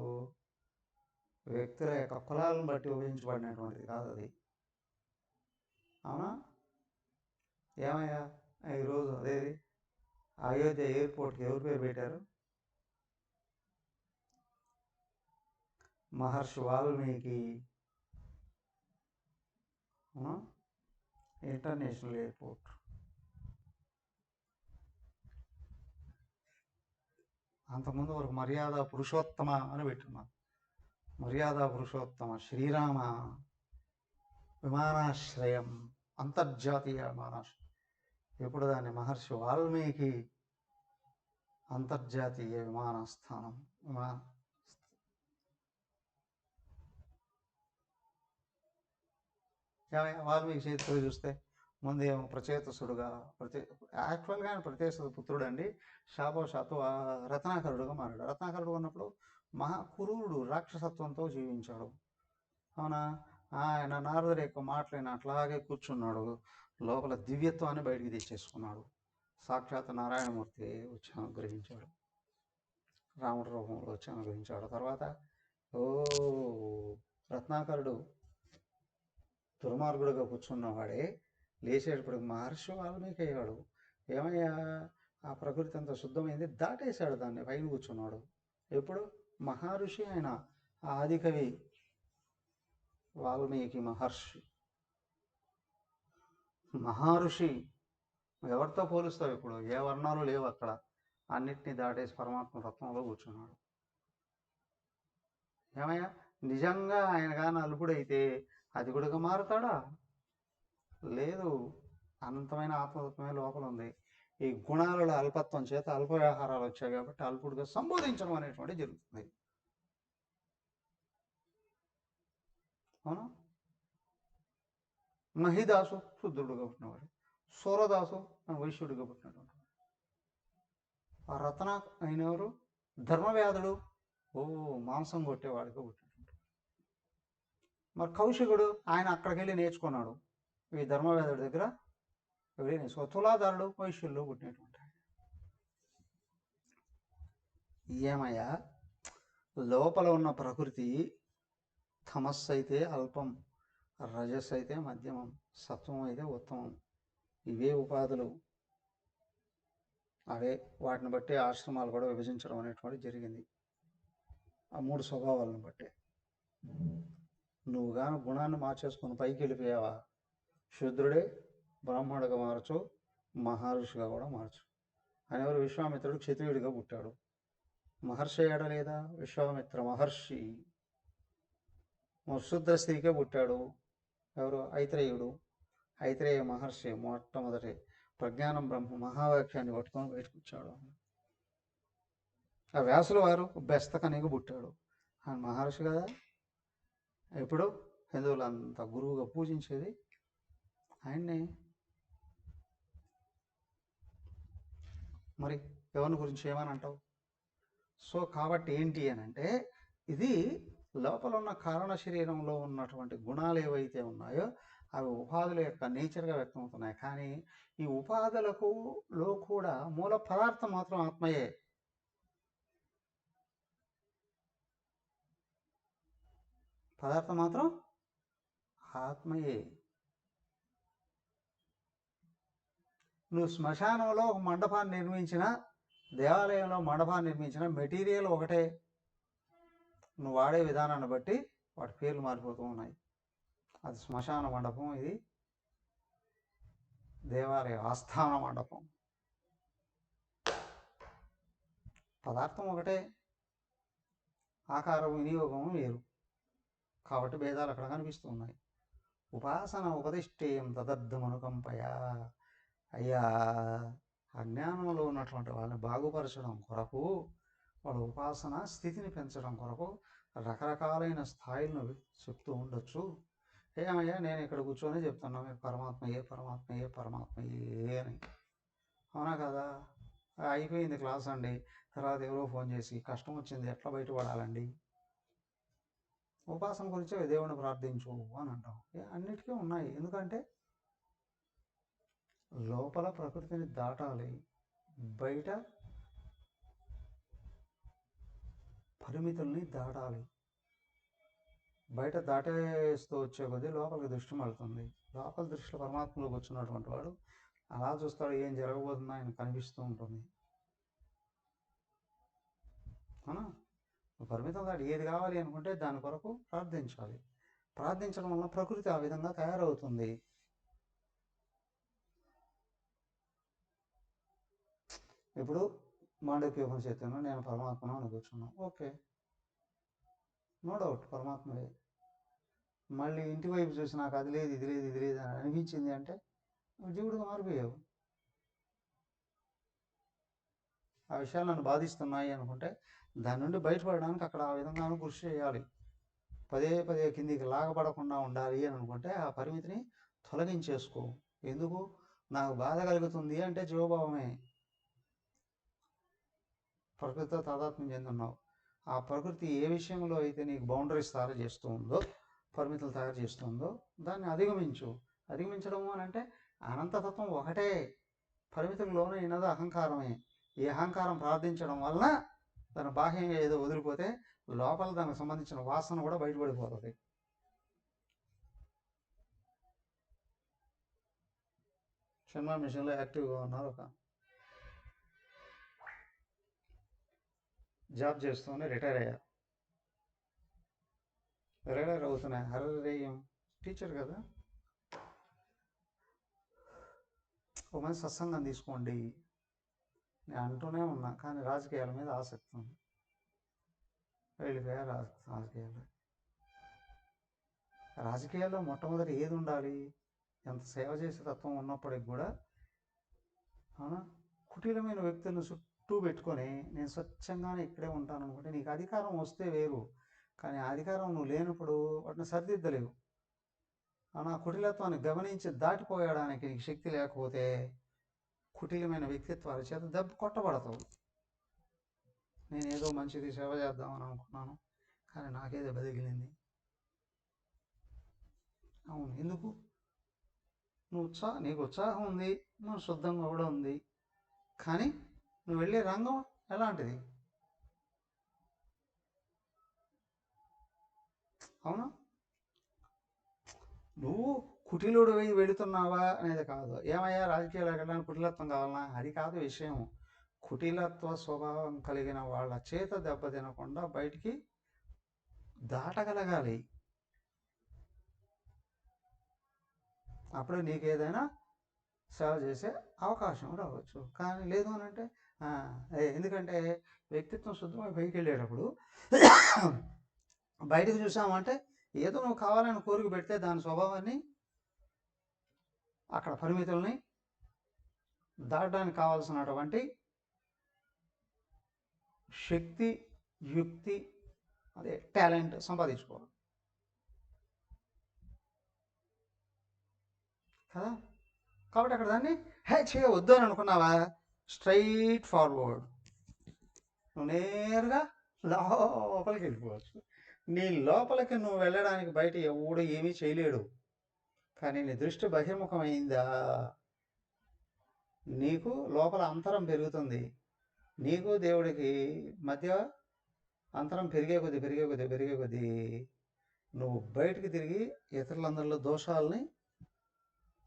వ్యక్తుల యొక్క కులాలను బట్టి విభజించబడినటువంటిది కాదు అది, అవునా. ఏమయ్యా, ఈరోజు అదేది అయోధ్య ఎయిర్పోర్ట్కి ఎవరి పేరు పెట్టారు? మహర్షి వాల్మీకి ఇంటర్నేషనల్ ఎయిర్పోర్ట్. అంతకుముందు వరకు మర్యాద పురుషోత్తమ అని పెట్టున్నారు. మర్యాద పురుషోత్తమ శ్రీరామ విమానాశ్రయం, అంతర్జాతీయ విమానాశ్రయం. ఇప్పుడు దాన్ని మహర్షి వాల్మీకి అంతర్జాతీయ విమానాస్థానం. వాల్మీకి చరిత్ర చూస్తే ముందేమో ప్రచేతసుడుగా యాక్చువల్గా ఆయన ప్రచేతసు పుత్రుడు అండి. శాపోషాత్తు రత్నాకరుడుగా మారాడు. రత్నాకరుడు ఉన్నప్పుడు కురూరుడు రాక్షసత్వంతో జీవించాడు, అవునా. ఆయన నారదుడి యొక్క మాటలైన అట్లాగే కూర్చున్నాడు. లోపల దివ్యత్వాన్ని బయటికి తెచ్చేసుకున్నాడు. సాక్షాత్ నారాయణమూర్తి వచ్చి అనుగ్రహించాడు, రాముడి రూపంలో వచ్చి అనుగ్రహించాడు. తర్వాత రత్నాకరుడు దుర్మార్గుడుగా కూర్చున్నవాడే లేచేటప్పుడు మహర్షి వాల్మీకి అయ్యాడు. ఏమయ్యా, ఆ ప్రకృతి అంత శుద్ధమైంది, దాటేశాడు దాన్ని, పైన కూర్చున్నాడు. ఎప్పుడు? మహర్షి ఆయన ఆదికవి వాల్మీకి మహర్షి. మహర్షి ఎవరితో పోలుస్తావు? ఇప్పుడు ఏ వర్ణాలు లేవు అక్కడ, అన్నిటినీ దాటేసి పరమాత్మ తత్వంలో కూర్చున్నాడు. ఏమయ్యా, నిజంగా ఆయన కానీ అల్పుడైతే అది కూడా మారుతాడా? లేదు. అనంతమైన ఆత్మతత్వమే లోపల ఉంది. ఈ గుణాలలో అల్పత్వం చేత అల్ప వ్యవహారాలు వచ్చాయి కాబట్టి అల్పుడుగా సంబోధించడం అనేటువంటి జరుగుతుంది, అవునా. మహిదాసు శుద్ధుడుగా పుట్టినవాడు, సూరదాసు వైశ్యుడిగా పుట్టినటువంటి ఆ రత్న అయినవారు ధర్మవ్యాధుడు మాంసం కొట్టేవాడిగా పుట్టినటువంటి. మరి కౌశికుడు ఆయన అక్కడికి వెళ్ళి నేర్చుకున్నాడు, ఈ ధర్మవేదుడి దగ్గర వెళ్ళి నేర్చుకో. తులాధారుడు వైశ్యుల్లో పుట్టినటువంటి ఆయన. ఏమయ్యా, లోపల ఉన్న ప్రకృతి తమస్సు అయితే అల్పం, రజస్సు అయితే మధ్యమం, సత్వం అయితే ఉత్తమం. ఇవే ఉపాధులు, అవే వాటిని బట్టి ఆశ్రమాలు కూడా విభజించడం అనేటువంటి జరిగింది. ఆ 3 స్వభావాలను బట్టి. నువ్వు కానీ గుణాన్ని మార్చేసుకుని పైకి వెళ్ళిపోయావా, శూద్రుడే బ్రాహ్మణుడిగా మారచ్చు, మహర్షిగా కూడా మారచ్చు. అనేవారు విశ్వామిత్రుడు క్షత్రియుడిగా పుట్టాడు. మహర్షి అయ్యాడా లేదా? విశ్వామిత్ర మహర్షి. శూద్ర స్త్రీకే పుట్టాడు. ఎవరు? ఐత్రేయుడు. ఐత్రేయ మహర్షి మొట్టమొదటి ప్రజ్ఞానం బ్రహ్మ మహావాక్యాన్ని పట్టుకొని బయటకు వచ్చాడు. ఆ వ్యాసుల వారు బెస్తకనిగా పుట్టాడు. ఆయన మహర్షి కదా. ఇప్పుడు హిందువులంతా గురువుగా పూజించేది ఆయన్నే. మరి ఎవరి గురించి ఏమని అంటావు? సో కాబట్టి ఏంటి అని అంటే, ఇది లోపల ఉన్న కారణ శరీరంలో ఉన్నటువంటి గుణాలు ఏవైతే ఉన్నాయో అవి ఉపాధుల యొక్క నేచర్గా వ్యక్తమవుతున్నాయి. కానీ ఈ ఉపాధులకు లో కూడా మూల పదార్థం మాత్రం ఆత్మయే. పదార్థం మాత్రం ఆత్మయే. నువ్వు శ్మశానంలో ఒక మండపాన్ని నిర్మించిన, దేవాలయంలో మండపాన్ని నిర్మించిన, మెటీరియల్ ఒకటే. నువ్వు వాడే విధానాన్ని బట్టి వాటి పేర్లు మారిపోతూ ఉన్నాయి. అది శ్మశాన మండపం, ఇది దేవాలయ ఆస్థాన మండపం. పదార్థం ఒకటే, ఆకార వినియోగం వేరు. కాబట్టి భేదాలు అక్కడ కనిపిస్తూ ఉన్నాయి. ఉపాసన ఉపదిష్టేయం తదర్థమనుకంపయ. అయ్యా, అజ్ఞానంలో ఉన్నటువంటి వాళ్ళని బాగుపరచడం కొరకు, వాళ్ళ ఉపాసన స్థితిని పెంచడం కొరకు రకరకాలైన స్థాయిలను చెప్తూ ఉండొచ్చు. ఏమయ్యా, నేను ఇక్కడ కూర్చొని చెప్తున్నా మీరు పరమాత్మయే పరమాత్మయే పరమాత్మయే అని. అవునా కదా? అయిపోయింది క్లాస్ అండి. తర్వాత ఎవరో ఫోన్ చేసి కష్టం వచ్చింది ఎట్లా బయటపడాలండి, ఉపాసన గురించే దేవుని ప్రార్థించు అని అంటాం. అన్నిటికీ ఉన్నాయి. ఎందుకంటే లోపల ప్రకృతిని దాటాలి, బయట పరిమితుల్ని దాటాలి. బయట దాటేస్తూ వచ్చే కొద్దీ లోపలికి దృష్టి మళ్తుంది. లోపల దృష్టిలో పరమాత్మలోకి వచ్చినటువంటి వాడు అలా చూస్తాడు, ఏం జరగబోతుందో ఆయన కనిపిస్తూ ఉంటుంది. అవునా? పరిమితం దాటి ఏది కావాలి అనుకుంటే దాని కొరకు ప్రార్థించాలి. ప్రార్థించడం వల్ల ప్రకృతి ఆ విధంగా తయారవుతుంది. ఇప్పుడు మాండవ్యోపనిషత్తును నేను పరమాత్మను అని కూర్చున్నాను, ఓకే, నో డౌట్ పరమాత్మయే. మళ్ళీ ఇంటి వైపు చూసి నాకు అది లేదు ఇది లేదు ఇది లేదు అని అనిపించింది అంటే జీవుడిగా మారిపోయావు. ఆ విషయాలు నన్ను బాధిస్తున్నాయి అనుకుంటే దాని నుండి బయటపడడానికి అక్కడ ఆ విధంగా కృషి చేయాలి. పదే పదే కిందికి లాగపడకుండా ఉండాలి అని అనుకుంటే ఆ పరిమితిని తొలగించేసుకో. ఎందుకు? నాకు బాధ కలుగుతుంది అంటే జీవభావమే. ప్రకృతితో తాదాత్మ్యం చెందున్నావు. ఆ ప్రకృతి ఏ విషయంలో అయితే నీకు బౌండరీస్ తయారు చేస్తూ ఉందో, పరిమితులు తయారు చేస్తుందో దాన్ని అధిగమించు. అధిగమించడం అని అంటే అనంతతత్వం ఒకటే, పరిమితుల్లోనే అయినది అహంకారమే. ఈ అహంకారం ప్రార్థించడం వలన దాని బాహ్యంగా ఏదో వదిలిపోతే లోపల దానికి సంబంధించిన వాసన కూడా బయటపడిపోతుంది. సినిమా మిషన్లో యాక్టివ్గా ఉన్నారు, ఒక జాబ్ చేస్తూనే రిటైర్ అయ్యారు. రిటైర్ అవుతున్నాయి. హరేయం టీచర్ కదా, ఒక మంచి సత్సంగం తీసుకోండి నేను అంటూనే ఉన్నా. కానీ రాజకీయాల మీద ఆసక్తి ఉంది, వెళ్ళిపోయా రాజకీయాల్లో మొట్టమొదటి ఏది ఉండాలి? ఎంత సేవ చేసే తత్వం ఉన్నప్పటికి కూడా కుటీలమైన వ్యక్తులను చుట్టూ పెట్టుకొని నేను స్వచ్ఛంగానే ఇక్కడే ఉంటాను అనుకుంటే నీకు అధికారం వస్తే వేరు, కానీ ఆ అధికారం నువ్వు లేనప్పుడు వాటిని సరిదిద్దలేవు. ఆ కుటిలత్వాన్ని గమనించి దాటిపోయడానికి నీకు శక్తి లేకపోతే కుటిలమైన వ్యక్తిత్వాల చేత దెబ్బ కొట్టబడతావు. నేనేదో మంచిది సేవ చేద్దామని అనుకున్నాను, కానీ నాకే దెబ్బ తగిలింది. అవును. ఎందుకు? నీకు ఉత్సాహం ఉంది, నువ్వు శుద్ధంగా కూడా ఉంది. కానీ నువ్వు వెళ్ళే రంగం ఎలాంటిది? అవునా? నువ్వు కుటిలుడు వెళుతున్నావా అనేది కాదు. ఏమయ్యా రాజకీయాలు వెళ్ళడానికి కుటిలత్వం కావాలన్నా అది కాదు విషయం. కుటిలత్వ స్వభావం కలిగిన వాళ్ళ చేత దెబ్బతినకుండా బయటికి దాటగలగాలి. అప్పుడే నీకు ఏదైనా సేవ చేసే అవకాశం రావచ్చు. కానీ లేదు అని అంటే ఎందుకంటే వ్యక్తిత్వం శుద్ధమై పైకి వెళ్ళేటప్పుడు బయటకు చూసామంటే ఏదో నువ్వు కావాలని కోరిక పెడితే దాని స్వభావాన్ని, అక్కడ పరిమితుల్ని దాటడానికి కావాల్సినటువంటి శక్తి, యుక్తి, అదే టాలెంట్ సంపాదించుకోవాలి కదా. కాబట్టి అక్కడ దాన్ని చేయవద్దు అని అనుకున్నావా, స్ట్రైట్ ఫార్వర్డ్ నువ్వు నేరుగా లోపలికి వెళ్ళిపోవచ్చు. నీ లోపలికి నువ్వు వెళ్ళడానికి బయట ఎవడు ఏమీ చేయలేడు. కానీ నీ దృష్టి బహిర్ముఖమైందా, నీకు లోపల అంతరం పెరుగుతుంది. నీకు దేవుడికి మధ్య అంతరం పెరిగే కొద్దీ నువ్వు బయటికి తిరిగి ఇతరులందరిలో దోషాలని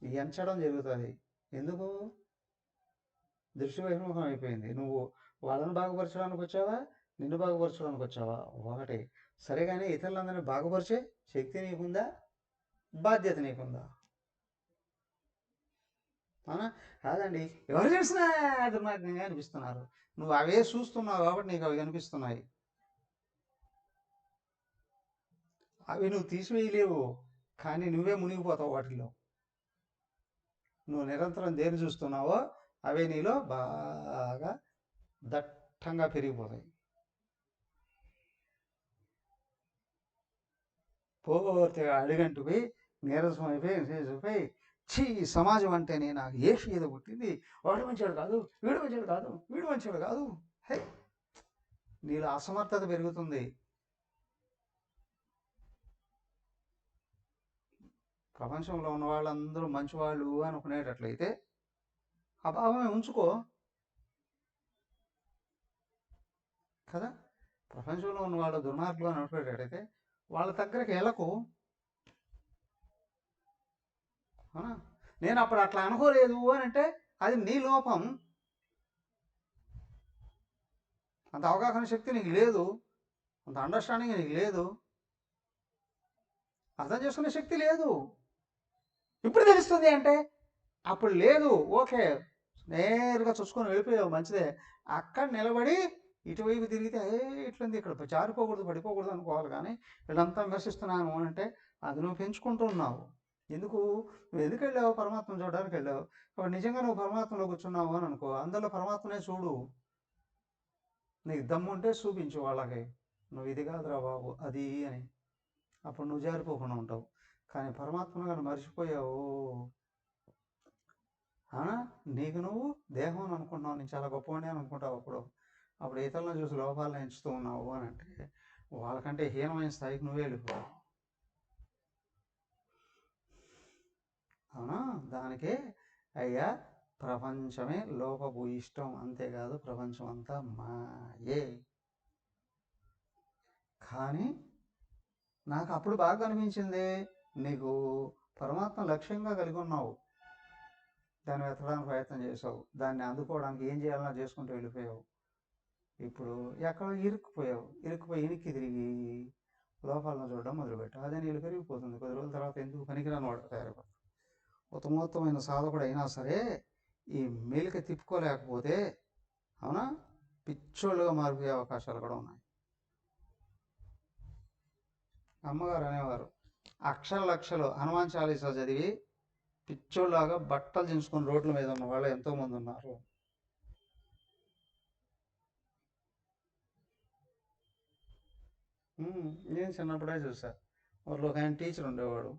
ఎంచడం జరుగుతుంది. ఎందుకు? దృష్టి బహిర్ముఖం అయిపోయింది. నువ్వు వాళ్ళని బాగుపరచడానికి వచ్చావా, నిన్ను బాగుపరచడానికి వచ్చావా? ఒకటి. సరే, కానీ ఇతరులందరినీ బాగుపరిచే శక్తి నీకుందా, బాధ్యత నీకుందా? అవునా? కాదండి, ఎవరు చేసినా దుర్మార్గంగా అనిపిస్తున్నారు. నువ్వు అవే చూస్తున్నావు కాబట్టి నీకు అవి కనిపిస్తున్నాయి. అవి నువ్వు తీసివేయలేవు, కానీ నువ్వే మునిగిపోతావు వాటిలో. నువ్వు నిరంతరం దేని చూస్తున్నావో అవే నీలో బాగా దట్టంగా పెరిగిపోతాయి. పూర్తిగా అడిగంటుపోయి నీరసం అయిపోయి సమాజం అంటేనే నాకు ఏషి ఏదో పుట్టింది, వాడు మంచివాడు కాదు, వీడు మంచివాడు కాదు, వీడు మంచివాడు కాదు. నీలో అసమర్థత పెరుగుతుంది. ప్రపంచంలో ఉన్న వాళ్ళందరూ మంచివాళ్ళు అనుకునేటట్లయితే ఆ భావమే ఉంచుకో కదా. ప్రపంచంలో ఉన్న వాళ్ళు దుర్మార్గులు అని అనుకునేటట్టయితే వాళ్ళ దగ్గరికి వెళ్ళకు. అవునా? నేను అప్పుడు అట్లా అనుకోలేదు అని అంటే అది నీ లోపం. అంత అవగాహన శక్తి నీకు లేదు, అంత అండర్స్టాండింగ్ నీకు లేదు, అర్థం చేసుకునే శక్తి లేదు. ఇప్పుడు తెలుస్తుంది అంటే అప్పుడు లేదు. ఓకే, నేరుగా చూసుకొని వెళ్ళిపోయావు, మంచిదే. అక్కడ నిలబడి ఇటువైపు తిరిగితే ఇట్లుంది, ఇక్కడ జారిపోకూడదు, పడిపోకూడదు అనుకోవాలి. కానీ వీళ్ళంతా విమర్శిస్తున్నాను అంటే అది నువ్వు పెంచుకుంటూ ఉన్నావు. ఎందుకు? నువ్వు ఎందుకు వెళ్ళావు? పరమాత్మను చూడడానికి వెళ్ళావు. కాబట్టి నిజంగా నువ్వు పరమాత్మలో కూర్చున్నావు అని అనుకో, అందులో పరమాత్మనే చూడు. నీకు దమ్ము ఉంటే చూపించు వాళ్ళకి, నువ్వు ఇది కాదురా బాబు అది అని. అప్పుడు నువ్వు జారిపోకుండా ఉంటావు. కానీ పరమాత్మను కానీ మర్చిపోయావు, నీకు నువ్వు దేహం అని అనుకుంటున్నావు, నేను చాలా గొప్పవాడిని అని అనుకుంటావు. అప్పుడు ఇతరులను చూసి లోపాలను ఎంచుతూ ఉన్నావు అని అంటే వాళ్ళకంటే హీనమైన స్థాయికి నువ్వే వెళ్ళిపోవు. అవునా? దానికే అయ్యా ప్రపంచమే లోపపు ఇష్టం, అంతేకాదు ప్రపంచం అంతా మాయే. కానీ నాకు అప్పుడు బాగా అనిపించింది, నీకు పరమాత్మ లక్ష్యంగా కలిగి ఉన్నావు, దాన్ని వెతకడానికి ప్రయత్నం చేసావు, దాన్ని అందుకోవడానికి ఏం చేయాలన్నా చేసుకుంటూ వెళ్ళిపోయావు. ఇప్పుడు ఎక్కడో ఇరుక్కుపోయి ఇనికి తిరిగి లోపాలను చూడడం మొదలుపెట్టావు. అదే నీళ్ళు పెరిగిపోతుంది. 10 రోజుల తర్వాత ఎందుకు పనికిరాని వాడు తయారైపోతుంది. ఉత్తమోత్తమైన సాధకుడు అయినా సరే ఈ మెలిక తిప్పుకోలేకపోతే, అవునా, పిచ్చోళ్ళుగా మారిపోయే అవకాశాలు కూడా ఉన్నాయి. అమ్మగారు అనేవారు, లక్షలు హనుమాన్ చాలీసా చదివి పిచ్చోళ్ళలాగా బట్టలు చించుకొని రోడ్ల మీద ఉన్న వాళ్ళు ఎంతోమంది ఉన్నారు. నేను చిన్నప్పుడే చూసా. ఊళ్ళో ఒక ఆయన టీచర్ ఉండేవాడు.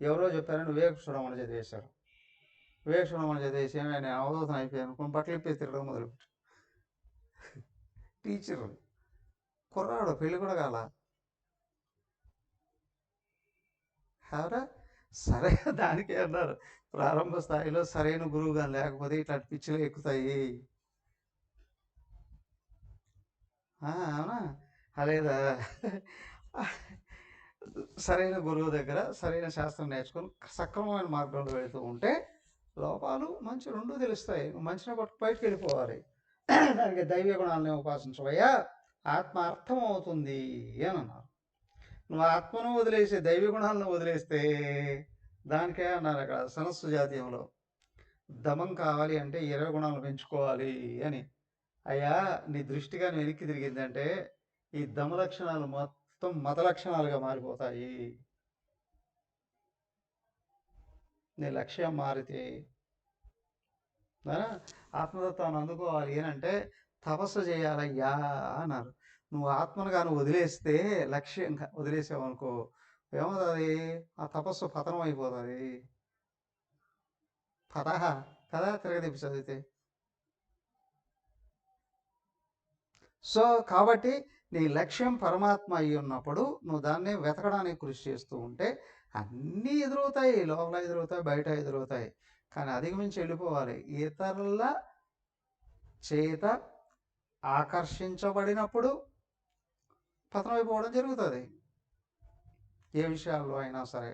ఎవరో చెప్పారని వివేక చూడమని చదివేశారు. వివేక చూడమని చదివేసి నేను అవధూతం అయిపోయాను, కొన్ని బట్టలు ఇప్పేసి తిరగడం మొదలుపెట్టాను. టీచరు కుర్రాడు, పెళ్ళి కూడా కాల. ఎవరా సరే దానికే అన్నారు, ప్రారంభ స్థాయిలో సరైన గురువుగా లేకపోతే ఇట్లాంటి పిచ్చిలు ఎక్కుతాయి. అవునా? లేదా సరైన గురువు దగ్గర సరైన శాస్త్రం నేర్చుకొని సక్రమమైన మార్గంలో వెళుతూ ఉంటే లోపాలు మంచి రెండూ తెలుస్తాయి. నువ్వు మంచిని పట్టు బయటకు వెళ్ళిపోవాలి. దానికి దైవ గుణాలని ఉపాసించవయ్యా, ఆత్మ అర్థం అవుతుంది అని అన్నారు. నువ్వు ఆత్మను వదిలేసి దైవ గుణాలను వదిలేస్తే దానికే అన్నారు అక్కడ సనస్సు జాతీయంలో, దమం కావాలి అంటే 20 గుణాలను పెంచుకోవాలి అని. అయ్యా నీ దృష్టి కానీ వెనక్కి తిరిగిందంటే ఈ దమ లక్షణాలు మొత్తం మత లక్షణాలుగా మారిపోతాయి. నీ లక్ష్యం మారితే ఆత్మతత్వాన్ని అందుకోవాలి ఏనంటే తపస్సు చేయాలయ్యా అన్నారు. నువ్వు ఆత్మను కానీ వదిలేస్తే, లక్ష్యం వదిలేసావనుకో ఏమవుతుంది? ఆ తపస్సు పతనం అయిపోతుంది. పదహ కదా తిరగదిప్పి చదివితే. సో కాబట్టి నీ లక్ష్యం పరమాత్మ అయి ఉన్నప్పుడు నువ్వు దాన్ని వెతకడానికి కృషి చేస్తూ ఉంటే అన్నీ ఎదురవుతాయి, లోపల ఎదురవుతాయి, బయట ఎదురవుతాయి. కానీ అధిగమించి వెళ్ళిపోవాలి. ఇతరుల చేత ఆకర్షించబడినప్పుడు పతనమైపోవడం జరుగుతుంది, ఏ విషయాల్లో అయినా సరే.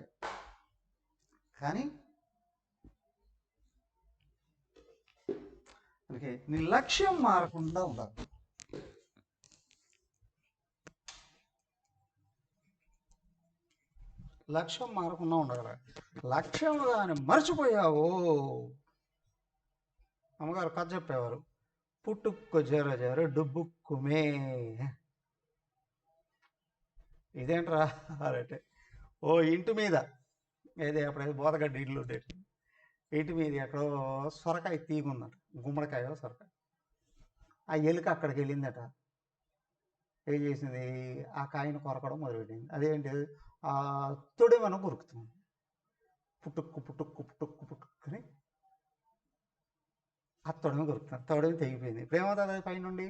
కానీ నీ లక్ష్యం మారకుండా ఉండాలి. లక్ష్యం మారకుండా ఉండగల. లక్ష్యం కానీ మర్చిపోయావు, అమ్మగారు కథ చెప్పేవారు, పుట్టుక్కు జర జర డుబ్బుక్కుమే. ఇదేంట్రా అంటే, ఓ ఇంటి మీద ఏదే అప్పుడైతే బోధగడ్డ ఇల్లు ఉండేది, ఇంటి మీద ఎక్కడో సొరకాయ తీగుందట, గుమ్మడికాయ సొరకాయ. ఆ ఎలుక అక్కడికి వెళ్ళిందట. ఏం చేసింది? ఆ కాయను కొరకడం మొదలుపెట్టింది. అదేంటి? ఆ తొడేమన్నా కొరుకుతుంది. పుట్టుక్కు పుట్టుక్కు పుట్టుక్కు పుట్టుక్కుని ఆ తొడమ కొరుకుతుంది. తొడమ తెగిపోయింది. ఇప్పుడు ఏమవుతుంది? అది పైనుండి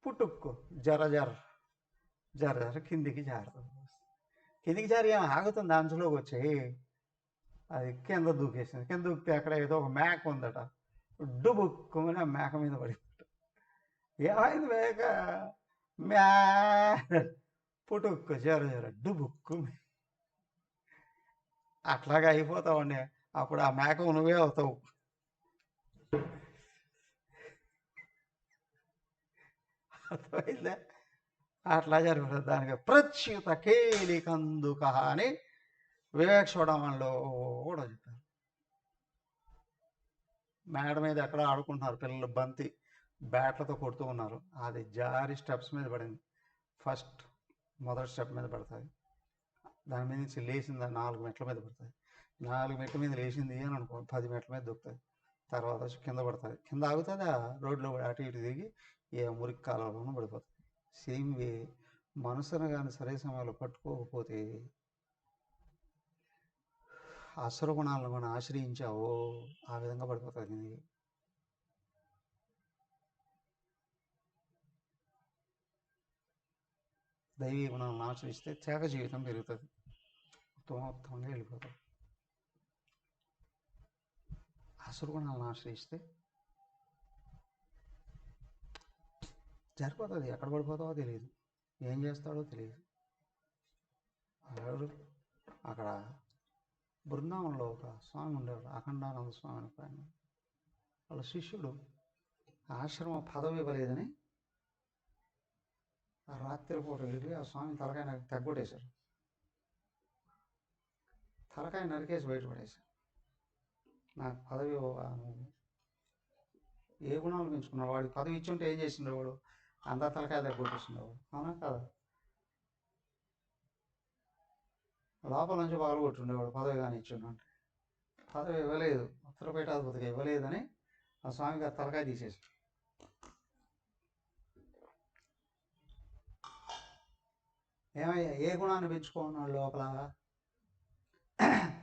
పుట్టుక్కు జర జర జర జర కిందికి జారుతుంది. కిందికి జారి ఏమో ఆగుతుంది, అంచులోకి వచ్చి అది కింద దూకేసింది. కింద దూకితే అక్కడ ఏదో ఒక మేక ఉందట, డుబుక్కుని ఆ మేక మీద పడి. ఏమైంది మేక? మ్యా పుట్టుక్కు జర జర డుబుక్కు. అట్లాగా అయిపోతావండి. అప్పుడు ఆ మేక నువ్వే అవుతావు. అర్థమైందా? అట్లా జరుగుతుంది. దానికి ప్రత్యుత కేలికందుక అని వివేక చూడమంలో కూడా చెప్పారు. మేడ మీద ఎక్కడ ఆడుకుంటున్నారు పిల్లలు, బంతి బ్యాట్లతో కొడుతూ ఉన్నారు. అది జారి స్టెప్స్ మీద పడింది. ఫస్ట్ మొదటి స్టెప్ మీద పడుతుంది, దాని మీద నుంచి లేచింది 4 మెట్ల మీద పడుతుంది. 4 మెట్ల మీద లేచింది అని అనుకో, 10 మెట్ల మీద దొక్కుతుంది. తర్వాత వచ్చి కింద పడుతుంది. కింద ఆగుతుంది, రోడ్లో అటు ఇటు తిరిగి ఏ మురికి కాలంలోనూ పడిపోతుంది. సేమ్ వే మనసును కానీ సరే సమయంలో పట్టుకోకపోతే, అసుర గుణాలను మనం ఆశ్రయించావో ఆ విధంగా పడిపోతుంది. దైవీ గుణాలను ఆశ్రయిస్తే త్యాగ జీవితం పెరుగుతుంది, ఉత్తమోత్తమంగా వెళ్ళిపోతుంది. అసుర గుణాలను ఆశ్రయిస్తే సరిపోతుంది, ఎక్కడ పడిపోతావో తెలియదు, ఏం చేస్తాడో తెలియదు. ఎవరు అక్కడ బృందావనంలో ఒక స్వామి ఉండేవాడు, అఖండానంద స్వామి అని. ఆయన వాళ్ళ శిష్యుడు ఆశ్రమ పదవి ఇవ్వలేదని ఆ రాత్రిపూట వెళ్ళి ఆ స్వామి తలకాయ తగ్గొట్టేశారు. తలకాయ నరికేసి బయటపడేశారు. నాకు పదవి ఏ గుణాలు పెంచుకున్నాడు? వాడికి పదవి ఇచ్చి ఉంటే ఏం చేసిండు వాడు? అంతా తలకాయ తగ్గొట్టేసిండు. అవునా కదా? లోపల నుంచి పగలగొట్టుండేవాడు పదవి కానీ ఇచ్చిండు అంటే. పదవి ఇవ్వలేదు, ఉత్తరపీఠాధిపతిగా ఇవ్వలేదని ఆ స్వామి గారు తలకాయ తీసేసారు. ఏమయ్యా ఏ గుణాన్ని పెంచుకున్నాడు లోపల?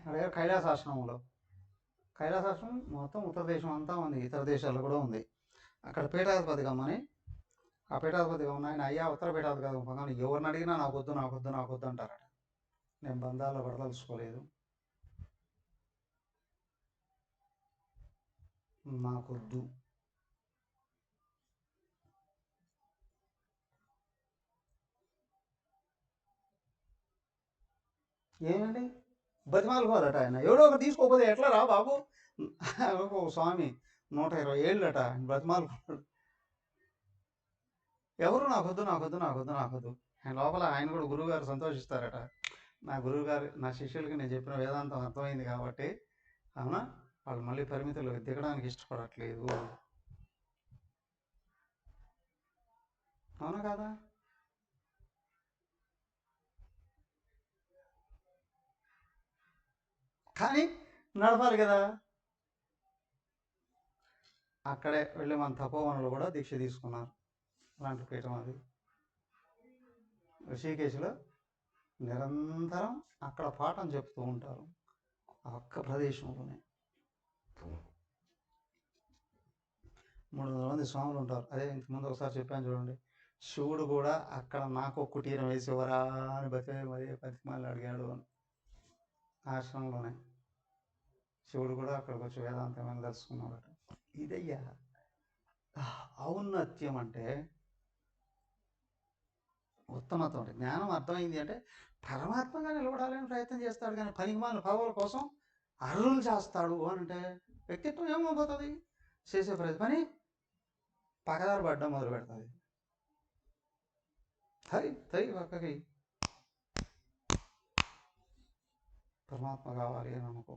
అదే కైలాసాశ్రమంలో. కైలాసాశ్రమం మొత్తం ఉత్తర దేశం అంతా ఉంది, ఇతర దేశాల్లో కూడా ఉంది. అక్కడ పీఠాధిపతి గమ్మని, ఆ పీఠాధిపతి గమ్మని ఆయన, అయ్యా ఉత్తర పీఠాధిపతి గమ్మని ఎవరిని అడిగినా నాకు వద్దు నాకు వద్దు నాకు వద్దు అంటారట. నేను బంధాల్లో పడదలుచుకోలేదు, నాకొద్దు. ఏమండి బతిమాలుకోవాలట ఆయన, ఎవడో ఒకటి తీసుకోకపోతే ఎట్లా రా బాబు. ఒక స్వామి 120 ఏళ్ళట ఆయన బతిమాలుకున్నాడు. ఎవరు నాకొద్దు నాకొద్దు నాకొద్దు నాకొద్దు. ఆయన లోపల ఆయన కూడా గురువుగారు సంతోషిస్తారట. నా గురువుగారు నా శిష్యులకి నేను చెప్పిన వేదాంతం అర్థమైంది కాబట్టి అవునా వాళ్ళు మళ్ళీ పరిమితులు దిగడానికి ఇష్టపడట్లేదు. అవునా కాదా? కానీ నడపాలి కదా. అక్కడే వెళ్ళి మన తపోవనంలో కూడా దీక్ష తీసుకున్నారు. అలాంటి పీఠం అది ఋషికేశ్లో నిరంతరం అక్కడ పాఠం చెప్తూ ఉంటారు. ఆ ఒక్క ప్రదేశంలోనే 300 మంది స్వాములు ఉంటారు. అదే ఇంతకుముందు ఒకసారి చెప్పాను చూడండి, శివుడు కూడా అక్కడ నాకు కుటీరం వేసేవరా అని బతిమాలి అడిగాడు అని. ఆశ్రమంలోనే శివుడు కూడా అక్కడికి వచ్చి వేదాంతమైన తెలుసుకున్నాడట. ఇదయ్యా ఔన్నత్యం అంటే, ఉత్తమత్వం అంటే. జ్ఞానం అర్థమైంది అంటే పరమాత్మగా నిలబడాలని ప్రయత్నం చేస్తాడు, కానీ పనికిమాలిన పదవుల కోసం అర్రులు చేస్తాడు అని అంటే వ్యక్తిత్వం ఏమైపోతుంది? చేసే ప్రతి పని పక్కదారి పడ్డం మొదలు పెడుతుంది. తై పక్కకి పరమాత్మ కావాలి అని అనుకో,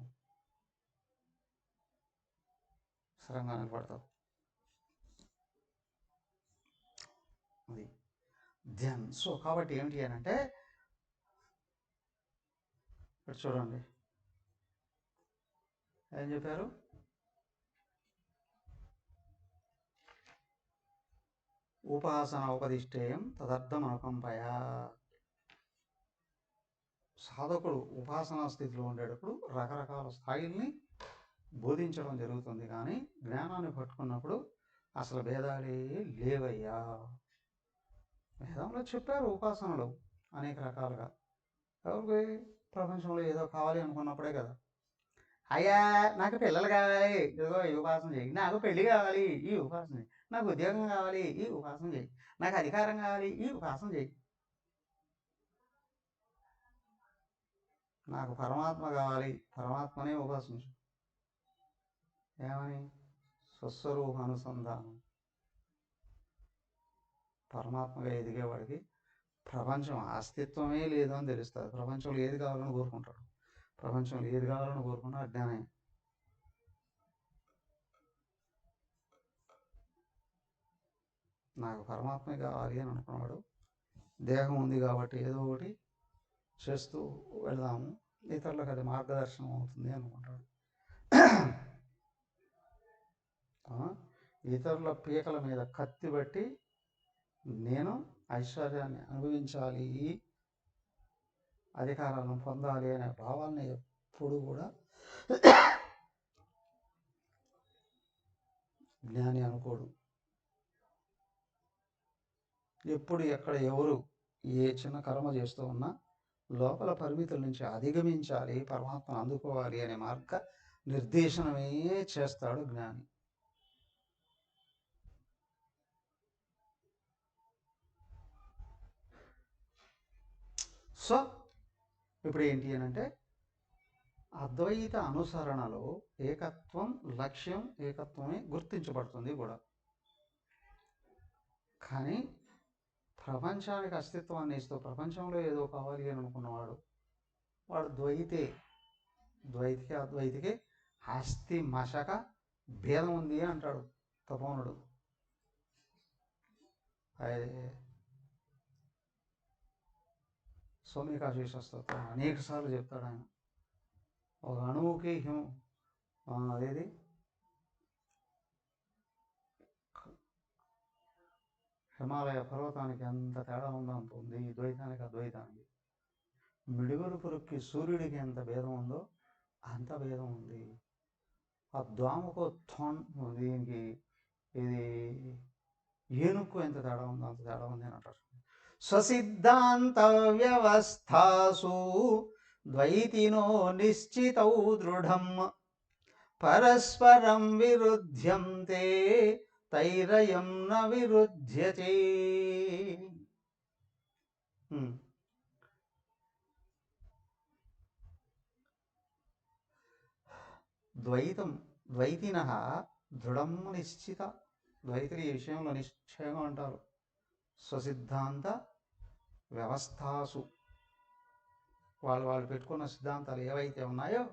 స్థిరంగా నిలబడతావు. అది ధ్యానం. సో కాబట్టి ఏమిటి అని అంటే, ఇక్కడ చూడండి ఏం చెప్పారు, ఉపాసన ఉపదిష్టేయం తదర్థం అనుకంపయ. సాధకుడు ఉపాసనా స్థితిలో ఉండేటప్పుడు రకరకాల స్థాయిల్ని బోధించడం జరుగుతుంది, కానీ జ్ఞానాన్ని పట్టుకున్నప్పుడు అసలు భేదాలే లేవయ్యా. వేదంలో చెప్పారు ఉపాసనలు అనేక రకాలుగా. ఎవరికి? ప్రపంచంలో ఏదో కావాలి అనుకున్నప్పుడే కదా. అయ్యా నాకు పిల్లలు కావాలి, ఇదిగో ఈ ఉపాసన చేయి. నాకు పెళ్లి కావాలి, ఈ ఉపాసన చేయి. నాకు ఉద్యోగం కావాలి, ఈ ఉపాసన చేయి. నాకు అధికారం కావాలి, ఈ ఉపాసన చేయి. నాకు పరమాత్మ కావాలి, పరమాత్మనే ఉపాసించు. ఏమని? స్వస్వరూప అనుసంధానం. పరమాత్మగా ఎదిగేవాడికి ప్రపంచం అస్తిత్వమే లేదు అని తెలుస్తుంది. ప్రపంచంలో ఏది కావాలని కోరుకుంటాడు. ప్రపంచంలో ఏది కావాలని కోరుకున్నా అజ్ఞానం. నాకు పరమాత్మే కావాలి అని అనుకున్నాడు. దేహం ఉంది కాబట్టి ఏదో ఒకటి చేస్తూ వెళదాము, ఇతరులకు అది మార్గదర్శనం అవుతుంది అనుకుంటాడు. ఇతరుల పీకల మీద కత్తి బట్టి నేను ఐశ్వర్యాన్ని అనుభవించాలి, అధికారాలను పొందాలి అనే భావాన్ని ఎప్పుడు కూడా జ్ఞాని అనుకోడు. ఎప్పుడు ఎక్కడ ఎవరు ఏ చిన్న కర్మ చేస్తూ ఉన్నా లోపల పరిమితుల నుంచి అధిగమించాలి, పరమాత్మను అందుకోవాలి అనే మార్గ నిర్దేశనమే చేస్తాడు జ్ఞాని. సో ఇప్పుడు ఏంటి అని అంటే, అద్వైత అనుసరణలో ఏకత్వం లక్ష్యం, ఏకత్వమే గుర్తించబడుతుంది కూడా. కానీ ప్రపంచానికి అస్తిత్వాన్ని ఇస్తూ ప్రపంచంలో ఏదో కావాలి అని అనుకున్నవాడు వాడు ద్వైతికి అద్వైతికి అస్థి మశక భేదం ఉంది అంటాడు తపోనుడు. సౌమికాశేష స్తోత్రం అనేక సార్లు చెప్తాడు ఆయన. ఒక అణువుకి అదేది హిమాలయ పర్వతానికి ఎంత తేడా ఉందో అంత ఉంది ఈ ద్వైతానికి అద్వైతానికి. మిడుగురు పురుక్కి సూర్యుడికి ఎంత భేదం ఉందో అంత భేదం ఉంది. ఆ దోమకు దీనికి ఇది ఏనుక్కు ఎంత తేడా ఉందో అంత తేడా ఉంది అని అంటారు. స్వసిద్ధాంత వ్యవస్థాసు ద్వైతినో నిశ్చితౌ దృఢం పరస్పరం విరుధ్యంతే తైరయం న విరుధ్యతే. ద్వైతం ద్వైతిన దృఢం నిశ్చిత. ద్వైతులు ఈ విషయంలో నిశ్చయంగా ఉంటారు. స్వసిద్ధాంత వ్యవస్థాసు, వాళ్ళు పెట్టుకున్న సిద్ధాంతాలు ఏవైతే ఉన్నాయో